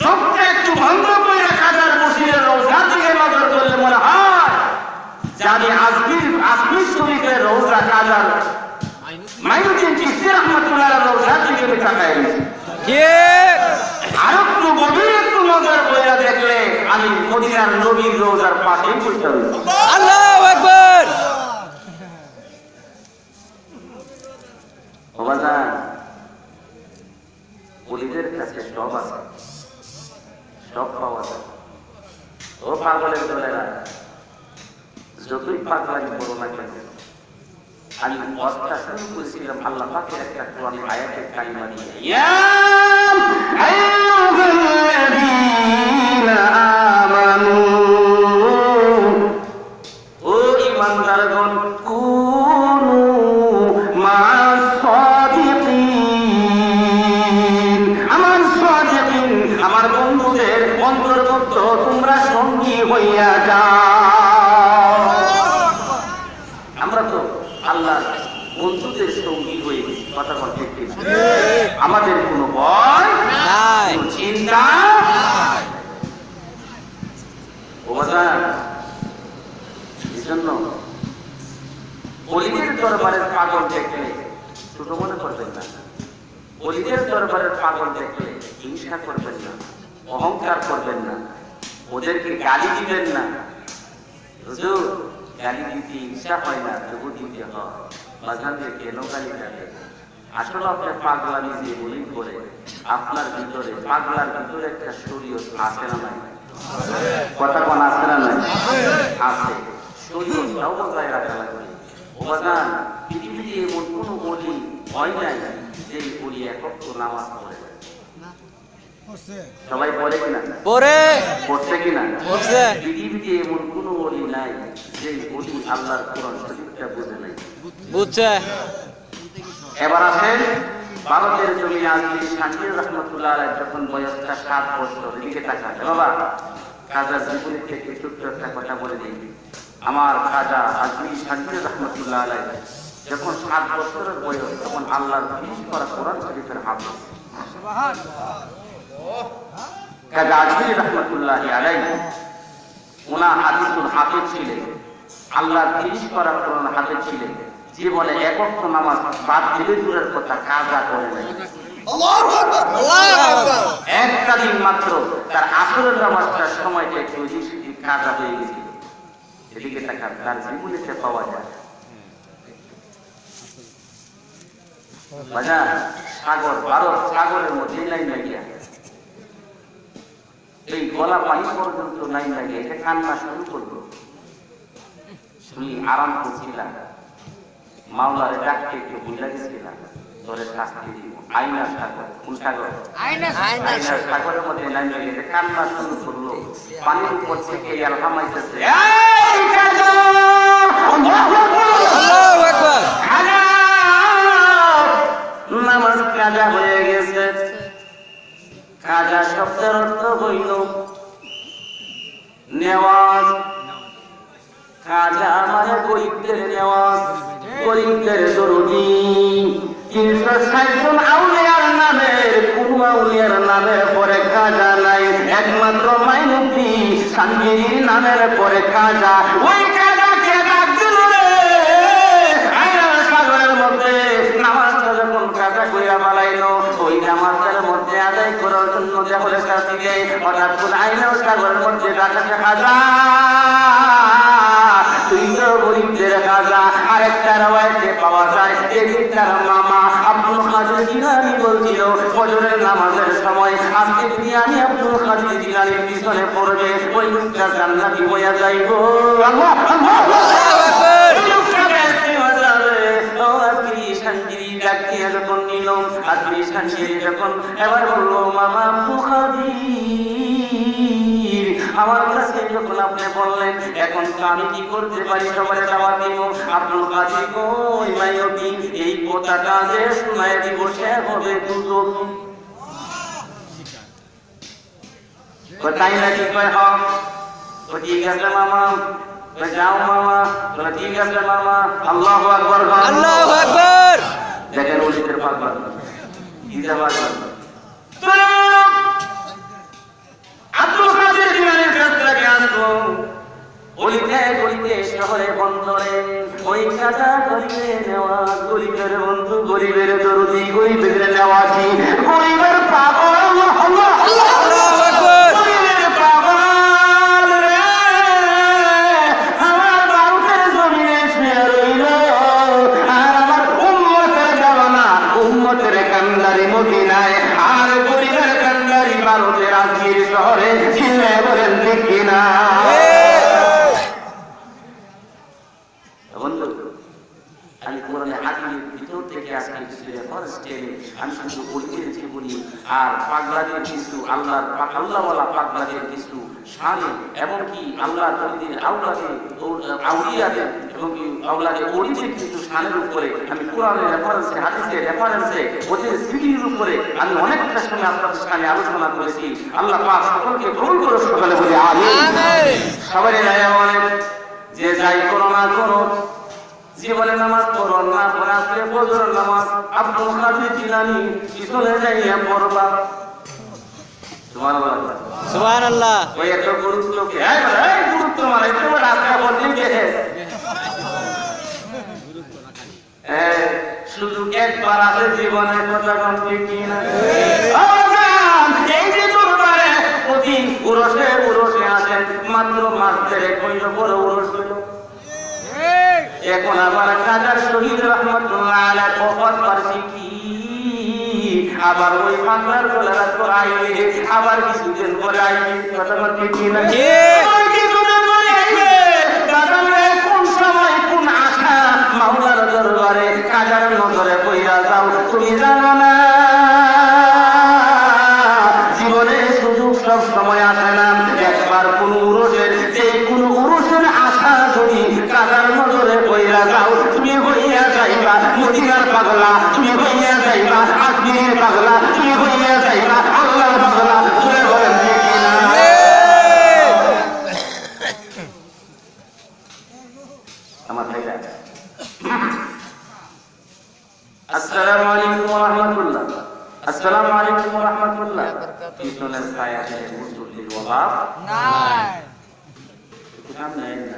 চোখটা একটু বন্ধ করে খাজার মসজিদের রওজার দিকে নজর করলে মনে হয় যে আমি আজমির শরীফের রওজা খাজার মাইনুদ্দিন চিশতি রাহমাতুল্লাহ আলাইহির রওজার দিকে তাকাই আছি। আর একটু গভীর একটু নজর করে দেখলে আমি মদিনার নবীর রওজার পাশে বসে আছি। আল্লাহু আকবার। বাবাজান, ওলিদের কাছে সব আছে, সব পাওয়া যায়। ও পাগলের দলেরা, যতই পাগলামি করো না কেন, আমি অর্থটা শুরু করেছিলাম আল্লাহ পাকের একটা কোরআনের আয়াতের কালিমা দিয়ে, ইয়া আইয়ুহাল্লাযীনা আমানু, ও ঈমানদারগণ, কুনু মা'আস সাদিকিন, আমার বন্ধুদের অন্তর্ভুক্ত তোমরা সঙ্গী হইয়া যাও। আমরা তো আল্লাহর বন্ধুদের সঙ্গী হয়ে গেছি, কথা বলতে ঠিক। আমাদের কোনো ভয় নাই, চিন্তা নাই। এই জন্য ওলিদের দরবারের পাগল দেখলে ছোট মনে করবেন না। ওলিদের দরবারের পাগল দেখলে হিংসা করবেন না, অহংকার করবেন না, ওদেরকে গালি দিবেন না। হুজুর, গালি দিতে হিংসা হয় না, তবু দিতে হয়। বাজানদের কেন গালি দেবে? আসলে আপনার পাগলামি যে বলি করে আপনার ভিতরে, পাগলার ভিতরে একটা শরীয়ত আছে না নাই? কথা কোন আছে না নাই? আছে। শরীয়তটাও বজায় রাখা লাগবে। বাজান, পৃথিবীতে এমন কোনো ওলি হয় নাই যে ওলি একক নামাজ পড়ে। সবাই পড়ে কিনা? পড়ছে কিনা? পৃথিবীতে এমন কোন ওলি নাই যে ওলি আল্লাহর কোরআন শরীফটা বুঝে নাই, বুঝছে। এবার আসেন ভারতের জমিনে আজমির শামীর রহমতুল্লাহ আলাইহি যখন বয়সটা 7 বছর, এদিকে তাকান বাবা। খাজার জীবনের থেকে ছোট্ট একটা কথা বলে দিই। আমার খাজা আজমির শামীর রহমতুল্লাহ আলাইহি যখন 7 বছরের বয়স, তখন আল্লাহর ফিরিশ করা কোরআন শরীফের হাফেজ। খাজা আজমির রহমতুল্লাহ আলাইহি ওনা হাদিসুল হাফেজ ছিলেন, আল্লাহর ফিরিশ করা কোরআন হাফেজ ছিলেন। জীবনে এক ওয়াক্ত নামাজ বাদ দিলে দূরের কথা, কাজা করে নাই। একটা দিন মাত্র তার আসরের নামাজটার সময়টা একটু কাজা হয়ে গেছিল। এদিকে তাকান, তার জীবনে পাওয়া যায় বাজার সাগর, ভারত সাগরের মধ্যে নাই লাগিয়া, এই গলা পানি পর্যন্ত নাই লাগিয়ে এটা কান্না শুরু করলো। তুমি আরাম করছিলাম, মাওলারে ডাকতে একটু ভুলে গেছিলাম, তোরে শাস্তি দিব। আইনার সাগর, কোন সাগর? আইনার সাগরের মধ্যে নাই লাগিয়ে এটা কান্না শুরু করলো। পানির উপর থেকে আলহামাইতেছে, নামাজ কাজা হয়ে গেছে। কাজা শব্দের অর্থ হইল নেওয়াজ। কাজা মানে গরিবদের নেওয়াজ, গরিবদের দরদি। 360 জন আউলিয়ার নামের কোন আউলিয়ার নামের পরে কাজা নাই, একমাত্র মাইনুদ্দিন শামীর নামের পরে কাজা। ওই কাজাকে ডাক দিল রে আইনার সাগরের মধ্যে। নামাজটা যখন কাজা কইরা বালাইলো, ওই নামাজের মধ্যে আদায় করার জন্য যখন দিলে, হঠাৎ করে আইনার সাগরের মধ্যে ডাকাতে কাজা, তুই তো গরিবদের কাজা। আরেকটা রওয়ায়েতে পাওয়া যায়, এদিকটার মামা আব্দুল কাদের জিলানী বলছিল, ফজরের নামাজের সময় আজকে আমি আব্দুল কাদের জিলানীর পিছনে পড়বে, ওই লোকটা জান্নাতি হইয়া যাইব। আল্লাহ আল্লাহ আকবার। ওই লোকটা বেহেশতি হয়ে যাবে। ও আজমির শামীর ডাক দিয়ে যখন নিল, আজমির শামীর যখন এবার বলল, মামা আব্দুল কাদের, আমার কাছে যখন আপনি বললেন এখন তো আমি কি করতে পারি সবার দাওয়াত দিব আব্দুল কাদের কই মাইয়তি এই কথাটা যে শোনায় দিব সে হবে দুজন তাই নাকি কয় হক ঠিক আছে মামা যাও মামা ঠিক আছে মামা আল্লাহু আকবার আল্লাহু আকবার দেখেন ওলিদের পাগল জিন্দাবাদ আব্দুল কাদের জিলানীর কাছ থেকে আসবো গলিতে শহরে বন্দরে ওই কাটা গলিতে নেওয়া গরিবের বন্ধু গরিবের দরদি গরিবের নেওয়াজি গরিবের পাগল আল্লাহু আকবার গরিবের পাগল রে আমার বাড়িতে জমিনে শুয়ে রইল আর আমার উম্মতের দেওয়ানা উম্মতের কান্দারি মদিনায় আর গরিবের কান্দারি ভারতের আজমির শহরে ছিলে বলেন ঠিক কিনা আমি কোরআনে হাদিসের ভিতর থেকে আজকে সূরা ফারস টেনে আমি শুধু বলতে বলি আর পাগলাদের কিছু আল্লাহওয়ালা পাগলাদের কিছু শান এবং কি আল্লাহর নবীদের আউলিয়াদের এবং কি আওলাদে ওলিদের কিছু শানের উপরে আমি কোরআনের রেফারেন্সে হাদিসের রেফারেন্সে ওদের স্মৃতির উপরে আমি অনেকটা সময় আপনাদের সামনে আলোচনা করেছি আল্লাহ পাক সকলকে কবুল করে সকলে বলি আমিন সবারই রায় বলেন যে যাই করো না করো জীবনে নামাজ পড়ো না পড়ে আসলে ফজর নামাজ আব্দুল কাদের জিলানী পিছনে যাইয়া পড়বা সুবহানাল্লাহ সুবহানাল্লাহ ওই এত গুরুত্ব কি এই গুরুত্ব মানে তোমার রাস্তা বলতে গেছে শুধু একবার আছে জীবনের কথা বলতে কি না এই যে দরবারে প্রতি উরসে আছেন মাত্র মাস ধরে কইল বড় উরস হইল এখন আবার কাজার শহীদ রহমতুল্লাহ আলাইহি কবর পারছি কি আবার ওই পাগলার গলার পর আইবে আবার কিছুদিন পরে আইবে কথা বলতে কি না কিছুদিন পরে আইবে কাজারে কোন সময় কোন আশা মাওলার দরবারে কাজার নজরে কইরা যাও তুমি জানো না জীবনে সুযোগ সব সময় আসে না একবার কোন উরসের যে কোন উরসের আশা যদি কাজার নজরে কইরা যাও তুমি হইয়া যাইবা মদিনার পাগলা তুমি হইয়া যাইবা আজমিরের পাগলা তুমি হইয়া যাইবা আল্লাহর পাগলা তুমি বলেন ঠিক না আমার ভাইরা আসসালামু আলাইকুম ওয়া রাহমাতুল্লাহ আসসালামু আলাইকুম ওয়া রাহমাতুল্লাহ পিছনের ছায়াতে মুসল্লির অভাব নাই সামনে না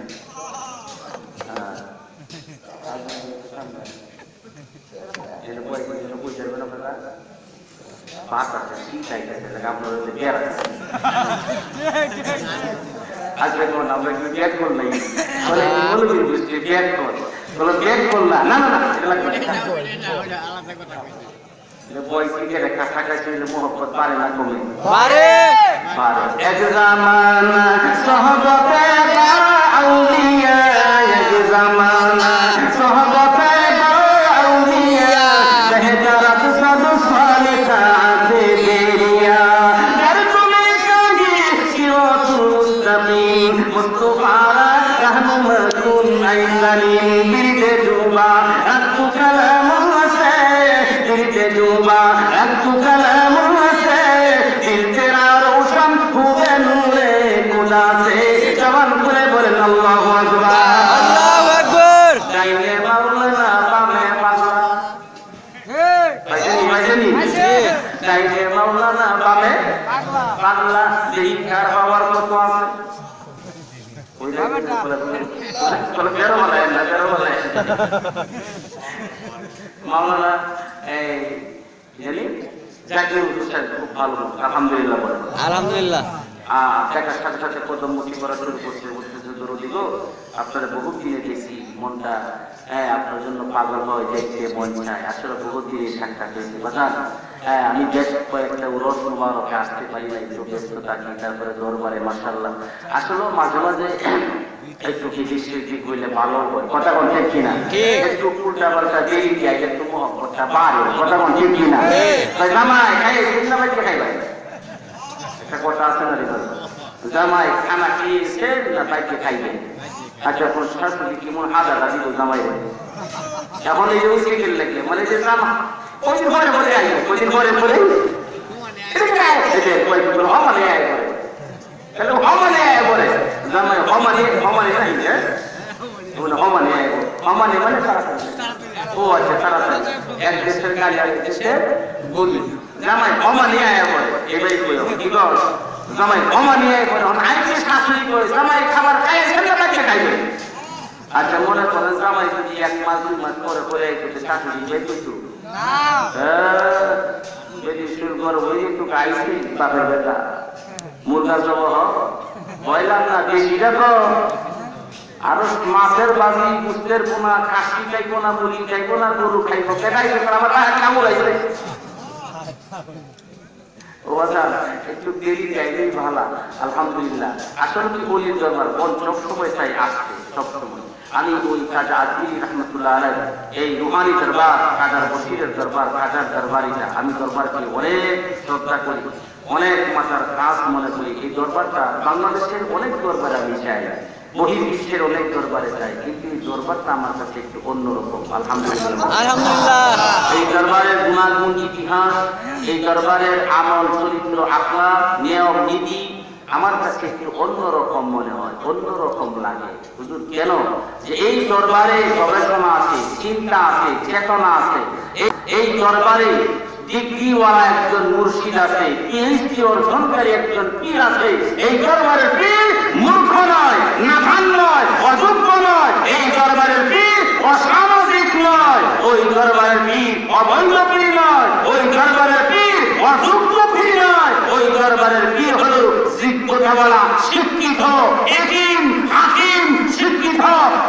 আজকে কোন আমরা কি ব্যাগ কর নাই বলে বলবি বুঝতে ব্যাগ কর বলে ব্যাগ কর না না না এটা লাগবে আলাদা কথা এটা বই থেকে রেখা থাকা ছিল মোহব্বত পারে না কমে পারে পারে এক জামানা সহবতে আউলিয়া এক জামানা সহবতে আউলিয়া বেহতরাত সাদ সালিহাত বেরিয়া در তুমি কাহি সিরাতুল মুস্তাকিম মুস্তাফা রাহনুমা কুন আইসালিম বিরদে ডুবা আতু কালাম আছে বিরদে ডুবা আতু কালাম আছে দিল তেরা রোশন হুবে নূরে খুদা সে জবান খুলে বলেন আল্লাহু আকবার আল্লাহু আকবার ডাইনে মাওলানা বামে পাগলা ভাইজানি ডাইনে মাওলানা বামে পাগলা দেখার হওয়ার মতো আছে ওই জায়গাটা বলে বেরো বলে না বেরো বলে মাওলানা এই জানি জাকির হোসেন খুব ভালো আলহামদুলিল্লাহ বলে আলহামদুলিল্লাহ দেখার সাথে সাথে কদম মুঠি করা শুরু করছে আপনারা বহুত দিনে গেছি মনটা আপনার জন্য পাগল হয় দেখতে মন চায় আসলে বহুত দিনে সাক্ষাৎ হয়েছে বাজান আমি বেশ কয়েকটা উরস মুবারকে আসতে পারি না একটু ব্যস্ত থাকি তারপরে দরবারে মাশাআল্লাহ আসলে মাঝে মাঝে একটু দিক হইলে ভালো হয় কথা কোন ঠিক কিনা একটু উল্টা পাল্টা দিয়ে দিয়ে একটু মহব্বতটা বাড়ে কথা কোন ঠিক কিনা জামাই খাই চিন্তা ভাই খাই ভাই একটা কথা আছে না রে জামাই খানা খেয়েছে না বাইকে খাইবে? আচ্ছা কোন শাশুড়ি কেমন আদা দিব জামাই এখন এই যে উইকেট লাগলে মানে যে জামা কয়দিন পরে পরে আইবে, কয়দিন পরে পরে হমানে আয় করে তাহলে হমানে আয় করে জামাই হমানে হমানে নাই হমানে আয় হমানে মানে তাড়াতাড়ি। ও আচ্ছা তাড়াতাড়ি এক দেশের গাড়ি আরেক দেশে বলি জামাই হমানে আয় করে এবারই কি কর জামাই হমানে আয় করে আইছে শাশুড়ি করে জামাই খাবার খাইছে না বাচ্চা খাইবে? আচ্ছা মনে করেন জামাই যদি 1 মাস 2 মাস পরে পরে আইছে শাশুড়ি বেঁচেছো যদি শুরু করবো একটু গাইছি বাপের বেটা মুরগা জব বললাম না বেশি দেখো আরো মাছের বাজি গুস্তের পোনা খাসি খাইবো না মুরগি খাইবো না গরু খাইবো কেটাইছে আমার কামড় আইছে ও আচ্ছা একটু দেরি চাইলেই ভালো আলহামদুলিল্লাহ। আসলে কি বলি দরবার বল সবসময় চাই আসছে সবসময় আমি ওই খাজা আজমিরি রহমতুল্লাহ আলাইহি এই রুহানি দরবার খাজার বশিরের দরবার খাজার দরবারিটা আমি দরবারকে অনেক শ্রদ্ধা করি, অনেক মাথার কাজ মনে করি। এই দরবারটা বাংলাদেশের অনেক দরবারে আমি চাই, বহির্বিশ্বের অনেক দরবারে যাই, কিন্তু এই দরবারটা আমার কাছে একটু অন্যরকম। আলহামদুলিল্লাহ এই দরবারের গুণাগুণ ইতিহাস, এই দরবারের আমল চরিত্র আখলাক নিয়ম নীতি আমার কাছে একটু অন্যরকম মনে হয়, অন্যরকম লাগে। হুজুর কেন? যে এই দরবারে গবেষণা আছে, চিন্তা আছে, চেতনা আছে। এই দরবারে ডিগ্রিওয়ালা একজন মুর্শিদ আছে, পিএইচডি অর্জনকারী একজন পীর আছে। এই দরবারের পীর মূর্খ নয়, নাথান নয়, অযোগ্য নয়। এই দরবারের পীর অসামাজিক নয়, ওই দরবারের পীর অবৈধ পীর নয়, ওই দরবারের পীর অযোগ্য পীর নয়। ওই দরবারের পীর হল যোগ্যতাওয়ালা শিক্ষিত একিম হাকিম শিক্ষিত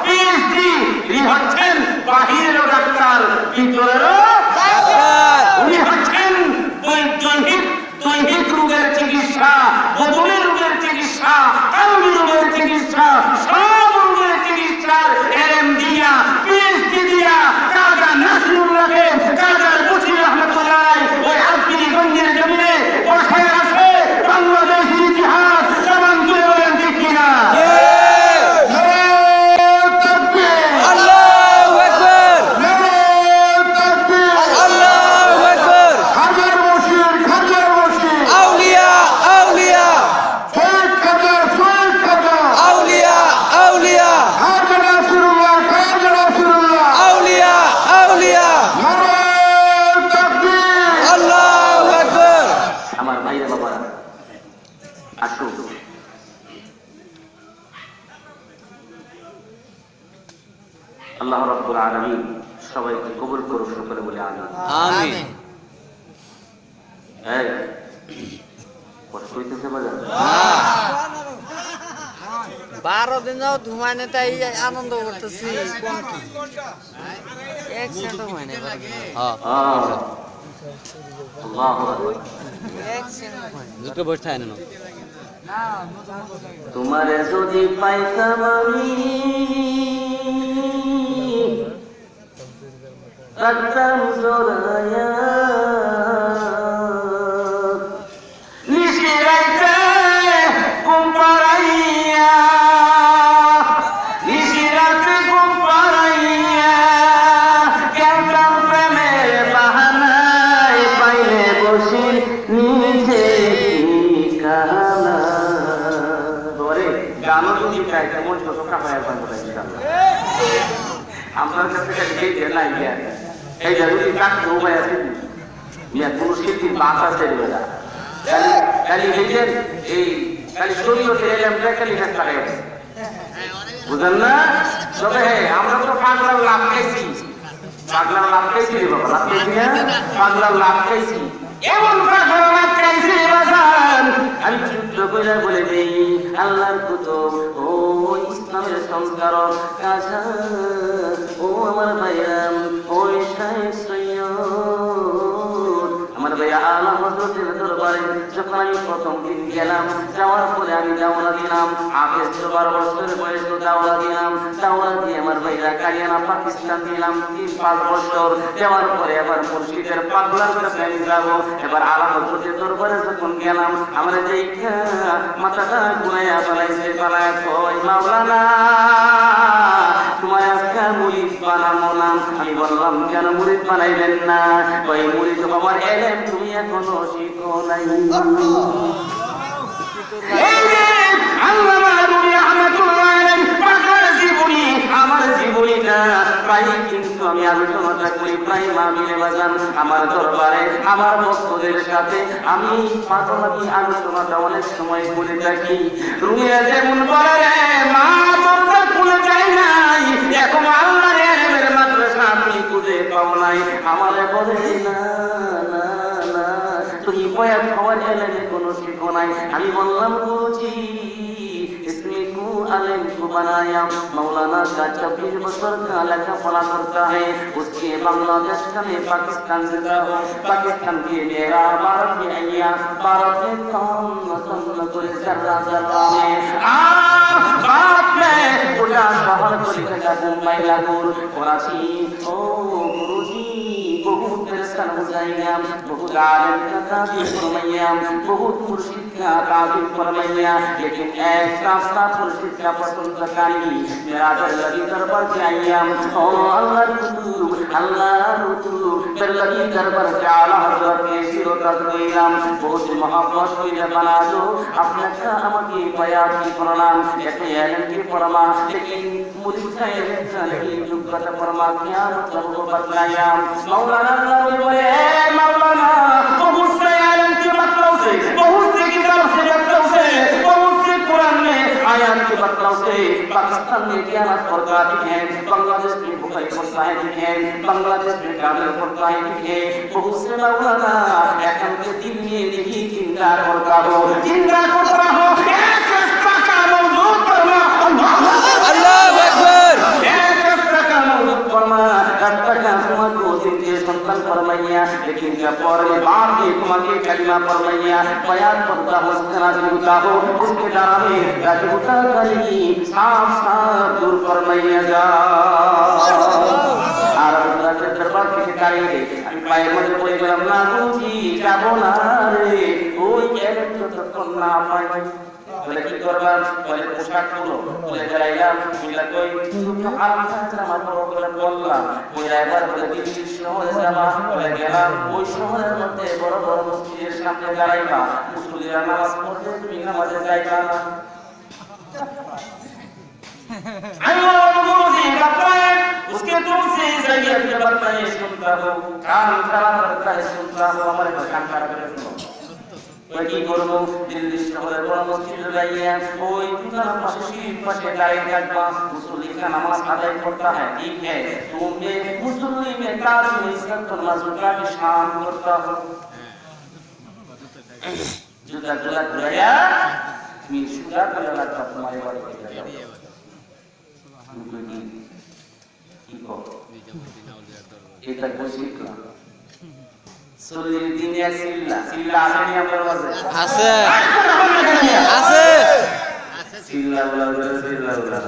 পিএইচডি। তিনি হচ্ছেন বাহিরেরও ডাক্তার ভিতরেরও ডাক্তার। উনি হচ্ছেন দৈহিক রোগের চিকিৎসা, বদনের রোগের চিকিৎসা, কালবি রোগের চিকিৎসা, সব রোগের চিকিৎসার এলএম দিয়া পিএইচডি দিয়া কাজা নাসিরুল্লাহকে কাজা বশির রহমতুল্লাহ ওই আজমিরিগঞ্জের জমিনে বসায় আছে। বাংলাদেশের ইতিহাস সমান তুলে বলেন ঠিক কিনা? আল্লাহ রাব্বুল আলামিন সবাইকে কবুল করুন, সকলে বলে আমিন। আমিন। এই কষ্ট হইতেছে বাজার 12 দিন যাও ধুমানে তাই আনন্দ করতেছি, কোন কি এক সেন্ট হয় না। হ্যাঁ আল্লাহু আকবার, এক সেন্ট হয় দুটো বসে থাকে না। তোমারে যদি পাইতাম আমি রাখতাম জোড়ায়া নিশি রাইতে ঘুম পাড়াইয়া, নিশি রাতে ঘুম পাড়াইয়া কেমন প্রেমের বাহানায় পাইলে বসি নিচে কানা ধরে গানও যদি চাই তেমন চোখা হয় একবার আমার কাছে এই যে নাই এই যদি কাটতে উপায় আছে মিয়া কোন শিল্পীর বাসা ছেড়ে বেড়া খালি হইলেন এই খালি শরীরতে এলাম খালি একটা বুঝলেন না? তবে হ্যাঁ আমরা তো পাগলার লাভ খাইছি, পাগলার লাভ খাইছি রে বাবা, লাভ খাইছি না? পাগলার লাভ খাইছি, এমন পাগলার লাভ খাইছি বাজান। আমি যুদ্ধ করে বলে দেই আল্লাহর কুতুব ও ইসলামের সংস্কারক কাজা ও আমার ভাইরাম ওই শাইখ সৈয়দ আমার ভাই আলা হযরতের দরবারে যখন আমি প্রথম দিন গেলাম, যাওয়ার পরে আমি দাওলা দিলাম, আগে 12 বছরের বয়সে দাওলা দিলাম, দাওলা দিয়ে আমার ভাইরা কালিয়ানা পাকিস্তান দিলাম 3-5 বছর দেওয়ার পরে আবার মুর্শিদের পাগলার কাছে আমি যাবো। এবার আলা হযরতের দরবারে যখন গেলাম, আমার দেখা মাথাটা ঘুরাইয়া ফেলাইছে, পালায় কই মাওলানা তোমার আজকে মুরিদ বানাবো না। আমি বললাম কেন মুরিদ বানাইবেন না? কই মুরিদ হবার এলেম তুমি এখনো শিখো নাই। আমার জীবনীটা প্রায় কিন্তু আমি আলোচনাটা করি প্রায় মাহফিলে বাজান আমার দরবারে আমার ভক্তদের সাথে আমি পাগলামি আলোচনাটা অনেক সময় করে থাকি। রুমিয়া যেমন বলে মা দরজা খুলে যায় নাই, এখন আল্লাহর এলেমের মাদ্রাসা তুমি খুঁজে পাও নাই। আমারে বলে না না না তুমি বয়াত হওয়ার এলেমে কোনো শিখো নাই। আমি বললাম বুঝি आलिम को बनाया, मौलाना का 26 बरस का लगा पढ़ा करता है, उसके बांग्लादेश का मैं पाकिस्तान से रहा, पाकिस्तान के मेरा भारत में आया, भारत में काम करे जर्रा जर्रा में बात में पूरा शहर को लिखा मुंबई लागूर कराची। ओ गुरुजी बहुत परेशान हो जाएंगे, बहुत आलिम का तारीफ फरमाइया, बहुत मुर्शिद का तारीफ फरमाइया, लेकिन एक रास्ता मुर्शिद का पसंद करनी मेरा दिल लगी दरबार के आइया। ओ अल्लाह रुतु दिल लगी दरबार के आला हजरत के सिरो तक गइलाम, बहुत मोहब्बत कइले बना दो अपने का আমাকে বয়াত কি প্রণাম এতে এলেন কি ফরমা, लेकिन मुरीद का এলেন যোগ্যতা ফরমা क्या मतलब वो बतलाया। मौलाना बोले मौलाना बहुत से एलेन के मतलब से, बहुत से किताब से मतलब से, बहुत से कुरान में आयत के मतलब से पाकिस्तान में क़यामत पर काफी है, बांग्लादेश में बुखारी फरसाए है, बांग्लादेश में काबिल फरसाए है। बहुत से मौलाना এখন के दिन में नहीं चिंता करता हो, चिंता करता हो एक रास्ता का मौजूद फरमा अल्लाहू আকবার, एक रास्ता का मौजूद फरमा रास्ता का তোমাকে দিনকে সন্তান फरमाइया, लेकिन जब पर बाप ने তোমাকে कलिमा फरमाइया बयान करता हो उसका होता हो उसके द्वारा में राजूता करी साफ साफ दूर फरमाइया जा আর রাতের দরবার থেকে দাঁড়িয়ে আমি পায়ের মধ্যে পড়ে গেলাম না বুঝি যাব না রে ওই এলেন যতক্ষণ না পাই। বলে কি করলাম? বলে পোশাক পুরো বলে যাইলাম বলে কই তুমি আলাদা আমার বলে বললাম বলে একবার বলে দিল্লি শহরে যাবা, বলে গেলাম ওই শহরের মধ্যে বড় বড় মসজিদের সামনে দাঁড়াইবা, মুসল্লিরা নামাজ পড়তে তুমি নামাজে যাইবা না। उसके तुम से जैयत के बताए सुनता हो, कान खराब करता है सुनता हो, हमारे को कान खराब करे सुनो। मैं की করব দিল্লি শহরের বড় মসজিদে যাইয়া ওই দুটার পাশে শরীফ পাশে দাঁড়িয়ে থাকবা, মুসল্লি का नमाज अदा करता है ठीक है, तुम्हें मुसल्ली में ताज़ में इज्जत और मज़ूका की शान करता हो। जूता गला गया मैं सुधा गला लगता तुम्हारे बारे में এটা শিখলাম শরীর দিনে সিল্লা সিল্লা আছে নি আপনার কাছে? আছে আছে সিল্লা বলা সিল্লা বলা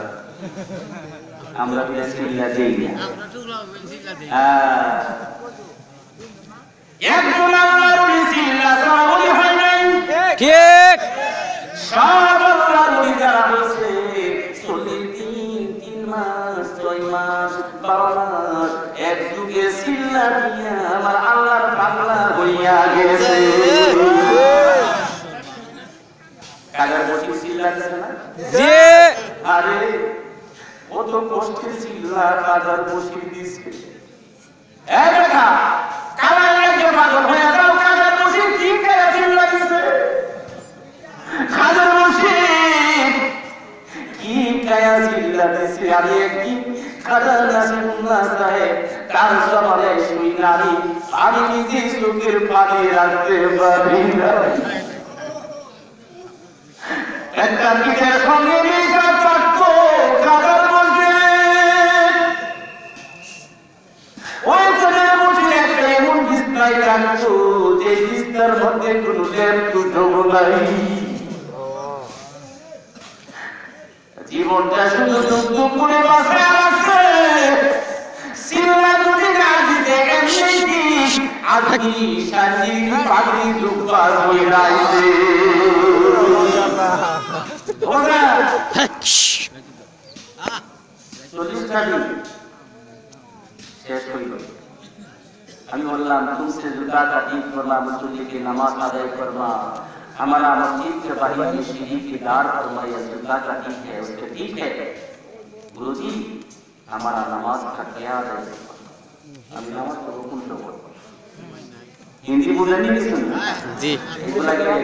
আমরা কি সিল্লা দেই না, আমরা টুকরা সিল্লা দেই। হ্যাঁ একজন আল্লাহর সিল্লা ছাড়া ওই হয় নাই, ঠিক সব আল্লাহর যারা হইছে শরীর 3 মাস 6 মাস 12 মাস এক যুগে সিল্লা দিয়া আমার আল্লাহর পাগলা হইয়া গেছে। কাগজ বসি সিল্লা দিছে না জি, আরে ও তো কষ্টে সিল্লা কাগজ বসি দিছে। এ দেখা কালা লাগে পাগল হয়ে যাও, কাগজ বসি কি করে সিল্লা দিছে? কাগজ বসি কি কায়া সিল্লা দিছে? আমি কি খাজা নাসিরুল্লাহ সাহেব তার জবানে শুই নারী আমি নিজে চোখের পানি রাখতে পারি না। একটা পিঠের সঙ্গে মিশা থাকতো খাজার মধ্যে, ওই বসে একটা এমন বিস্তায় রাখতো যে সিনার মধ্যে কোনো ল্যাপটপ নাই। জীবনটা শুধু যুদ্ধ করে বাঁচে আছে। সিনা যদি না দিতে এমনি আধি শান্তি পাগড়ি দুবার হয়ে রাইছে। ওরা 40টা দিন শেষ হইল। আমি বললাম तुमसे जुदा का ठीक फरमा मस्जिद की नमाज अदा फरमा हमारा मस्जिद के बाहर की सीढ़ी की दार फरमा या जुदा का ठीक है उसके ठीक है गुरुजी हमारा नमाज का क्या है। हम नमाज को हुकुम लो हिंदी बोलनी नहीं सुनना जी बोला क्या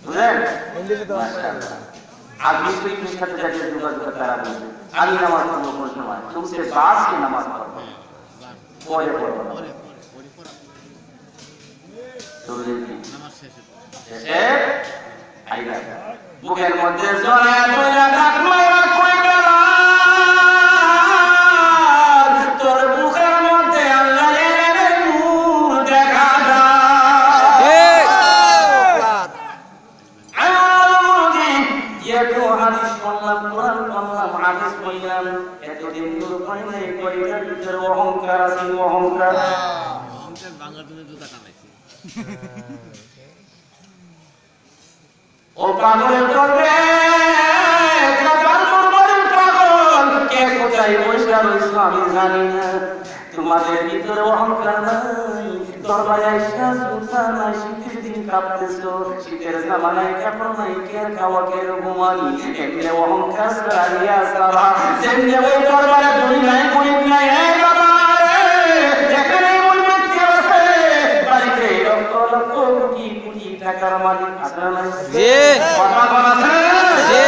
बुझे हिंदी से तो माशाल्लाह आप दूसरी के साथ जाके जुदा जुदा करा बोलते আমি নামাজ পড়ব কোন সময় तुमसे बात की नमाज पढ़ो পরে পড়ো চলে কি শেষে আইলা বুকের মধ্যে জড়ায় তোরা ডাক মারা কই গেল তোর বুকের মধ্যে আল্লাহর নূর দেখা যায় আল্লাহ একটু হাদিস বললাম কোরআন বললাম হাদিস বললাম এতদিন দূর পাইলে কইরার ভিতর অহংকার আছে অহংকার ভাঙার জন্য জুতা টানাইছে ও পাগলের করবে কাজার দরবারের পাগল কে কোথায় বসে রইছো আমি জানি না তোমাদের ভিতরে অহংকার নাই দরবারে আইসা জুতা নাই শীতের দিন কাঁপতেছো শীতের জামানায় কাপড় নাই কে খাওয়া কে ঘুমানি এমনি অহংকার সারিয়া সারা যেমনি ওই দরবারে বই নাই বই নাই এই বাবা এখানে ওই ব্যক্তি আছে বাড়িতে লক্ষ লক্ষ কোটি কোটি টাকার মালিক আছে না জি কথা বলেছে জি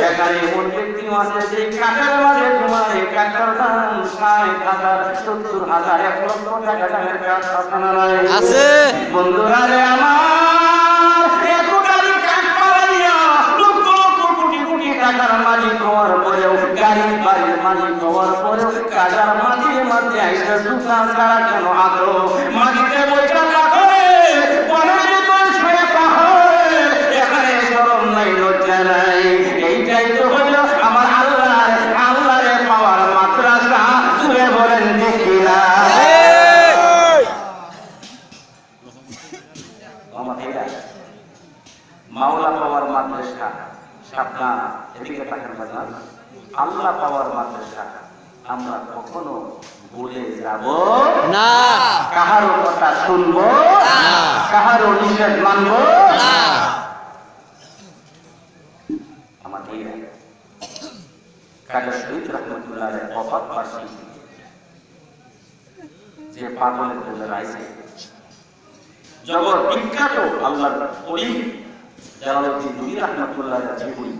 এখানে ওই ব্যক্তি আছে যে কাটার মাঝে ঘুমায় কাটার দাম 60,000 70,000 1 লক্ষ টাকা দামের কাজ আছে না আছে বন্ধুরা রে আমার এত গাড়ি কাট পাইয়া লক্ষ লক্ষ কোটি কোটি টাকার মালিক হওয়ার পরেও গাড়ি বাড়ির মালিক হওয়ার পরেও কাটার মাঝে মাঝে আইসা জুতা ছাড়া কেন আগ্রহ মাটিতে বইটা রাখে বনের ভিতর শুয়ে পাহাড় এখানে শরম নাই লজ্জা নাই এইটাই তো হলো আমার আল্লাহরে পাওয়ার মাদ্রাসা জুড়ে বলেন দেখি না মাওলা পাওয়ার মাদ্রাসা সাবধান এদিকে তাকান বাজান আল্লাহ পাওয়ার মাদ্রাসা আমরা কখনো ভুলে যাব না কাহারও কথা শুনবো না কাহারও নিষেধ মানবো না আমাদের কাজী শহীদ রহমতুল্লাহ ওফাত বার্ষিকী যে পাগলের বলে রাইছে জগৎ বিখ্যাত আল্লাহর ওলি জালালউদ্দিন রুমি রাহমাতুল্লাহ জীবনী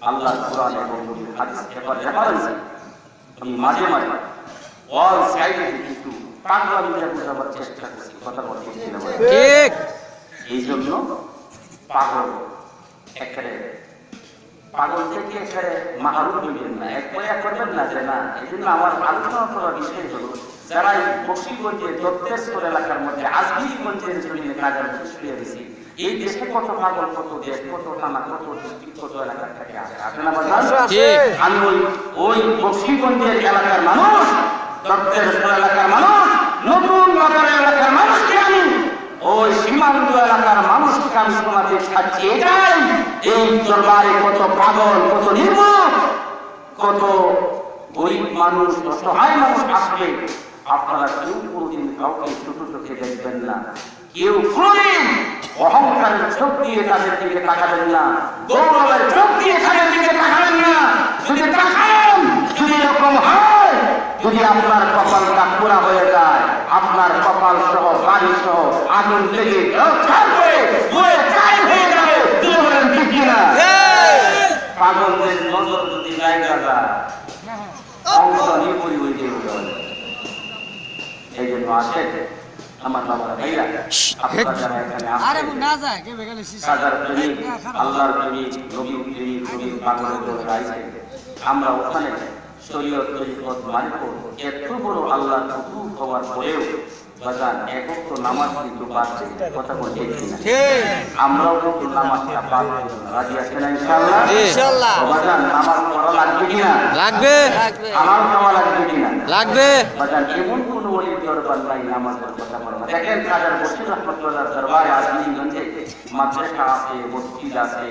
আল্লাহর কোরআন এবং হাদিস এবার রেফারেন্স আমি মাঝে মাঝে ওয়াল সাইডে কিছু পাগলামি দিয়ে বোঝাবার চেষ্টা করছি কথা বলছিলাম ঠিক এই জন্য পাগল একেবারে পাগল থেকে একেবারে মাহরুম হইবেন না একবারে করবেন না যে না এই জন্য আমার আলোচনা করার বিষয় হলো যারা এই বক্সিগঞ্জের দত্তেশ্বর এলাকার মধ্যে আজমিরগঞ্জের জমিনে কাজের শুয়ে দিয়েছি এই দেশে কত পাগল কত দেশ কত থানা কত ডিস্ট্রিক্ট কত এলাকা থেকে আসে না আমি ওই বক্সিগঞ্জের এলাকার মানুষ দত্তেশ্বর এলাকার মানুষ নতুন বাজার এলাকার মানুষকে আমি ওই সীমান্ত এলাকার মানুষকে আমি তোমাদের ছাড়ছি এটাই এই দরবারে কত পাগল কত নির্মম কত গরিব মানুষ অসহায় মানুষ আসবে আপনারা কেউ কোনদিন কাউকে ছোট চোখে দেখবেন না কেউ কোনদিন অহংকারের চোখ দিয়ে তাদের দিকে তাকাবেন না গৌরবের চোখ দিয়ে তাদের দিকে তাকাবেন না যদি তাকান যদি এরকম হয় যদি আপনার কপালটা পুরা হয়ে যায় আপনার কপাল সহ বাড়ি সহ আগুন লেগে ছাড়বে হয়ে যাবে ঠিক কিনা পাগলদের নজর যদি জায়গা যায় অংশ নিপুরি হয়ে যাবে এই জন্য আসে আমার বাবার ভাইরা আপনারা যারা এখানে আল্লাহর প্রেমিক নবীর প্রেমিক নবীর বাংলাদেশ রাইছে আমরা ওখানে শরীয়ত তরিকত মানব এত বড় আল্লাহর হুকুম হওয়ার পরেও বাজান এখন তো নামাজ কিন্তু বাড়ছে, কথা বলতে ঠিক না? ঠিক। আমরাও কিন্তু নামাজটা বাড়বো, রাজি আছেন ইনশাআল্লাহ? ইনশাআল্লাহ। বাজান নামাজ পড়া লাগবে কিনা? লাগবে। হালাল খাওয়া লাগবে কিনা? লাগবে। বাজান এমন কোন ওলির দরবার নাই নামাজের কথা বলবো। দেখেন খাজার বশির রহমাতুল্লাহ দরবারে আজমিরগঞ্জে মাদ্রাসা আছে, মসজিদ আছে,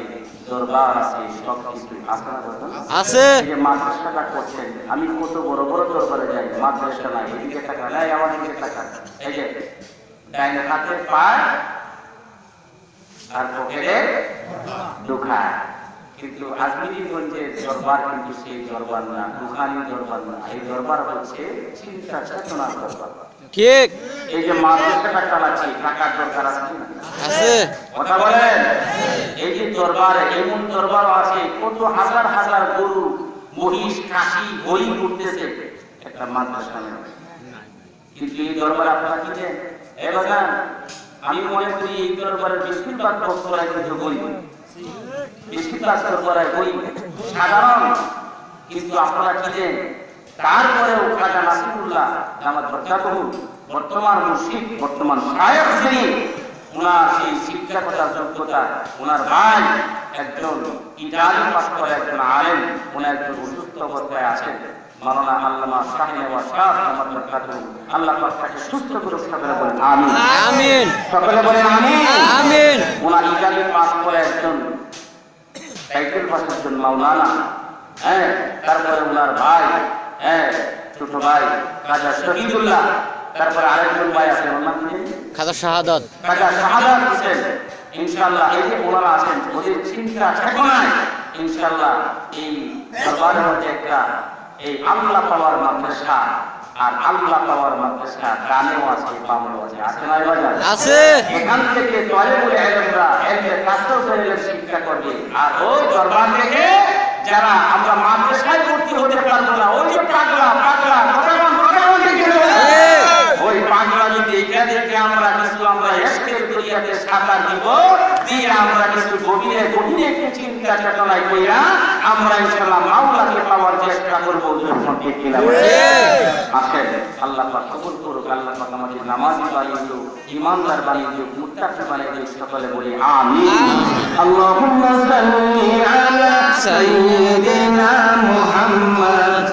দরবার আছে, সব কিছু আছে না বাজান? আছে। এই যে মাদ্রাসাটা করছেন, আমি কত বড় বড় দরবারে যাই, মাদ্রাসা নাই, এদিকে টাকা নাই, আমার দিকে টাকা, এই যে ডাইনে হাতে পায় আর পকেটে ঢুকায়। কিন্তু আজমিরগঞ্জের দরবার কিন্তু সেই দরবার না, রুহানি দরবার না, এই দরবার হচ্ছে চিন্তা চেতনার দরবার। ঠিক। এই যে মাদ্রাসাটা চালাচ্ছি, টাকার দরকার আছে না? আছে। কথা বলেন। এই যে দরবারে এমন দরবারও আছে, কত হাজার হাজার গরু, মহিষ, খাসি বলি করতেছে একটা মাদ্রাসা নেই। কিন্তু এই দরবার আপনারা কি দেন? এবার আমি মনে করি এই দরবারের বেশিরভাগ ভক্তরা কিন্তু গরিব, বেশিরভাগ দরবারে গরিব সাধারণ। কিন্তু আপনারা কি দেন? তারপরেও খাজা নাসিরুল্লাহ আমার বরকাতুহু বর্তমান মুর্শিদ, বর্তমান শায়েখ যিনি, ওনার সেই শিক্ষাগতার যোগ্যতা, ওনার ভাই একজন ইটালি পাস করা একজন আলেম, ওনার একজন অসুস্থ অবস্থায় আছেন, মাওলানা আল্লামা শাহিনওয়াজ শাহ আমার বরকাতুহু, আল্লাহ পাক তাকে সুস্থ করে সকলে বলেন আমিন। আমিন। সকলে বলেন আমিন। আমিন। ওনার ইটালি পাস করা একজন সাইকেল পাস একজন মাওলানা, হ্যাঁ, তারপরে ওনার ভাই, হ্যাঁ, ছোট ভাই খাজা শহীদুল্লাহ, তারপরে আরেকজন ভাই আছে, ওনার নাম কি? খাজা শাহাদাত। খাজা শাহাদাত হোসেন। ইনশাআল্লাহ এই যে ওনারা আছেন, ওদের চিন্তা চেতনায় ইনশাআল্লাহ এই দরবারের মধ্যে একটা এই আল্লাহ পাওয়ার মাদ্রাসা, আর আল্লাহ পাওয়ার মাদ্রাসা গানেও আছে, বামনেও আছে, আছে না বাজার? আছে। এখান থেকে তলেবুল ইলমরা এলমে তাসাউফের শিক্ষা করবে, আর ওই দরবার থেকে যারা আমরা মাদ্রাসায় ভর্তি হতে পারবো না, ওই যে পাগলা পাগলা ওই পাগলা যদি এখান থেকে আমরা কিছু আমরা এসকের দরিয়াতে সাঁতার দিব, দিয়ে আমরা কিছু গভীরে গভীরে একটু চিন্তা চেতনায় কইরা আমরা ইনশাআল্লাহ মাওলাকে পাওয়ার চেষ্টা করবো। আসেন, আল্লাহ পাক কবুল করুক, আল্লাহ পাক আমাদের নামাজি বানিয়ে দিও, ইমানদার বানিয়ে দিও, মুত্তাকি বানিয়ে দিও, সকলে বলি আমিন। আল্লাহুম্মা সাল্লি আলা সাইয়্যিদিনা মুহাম্মদ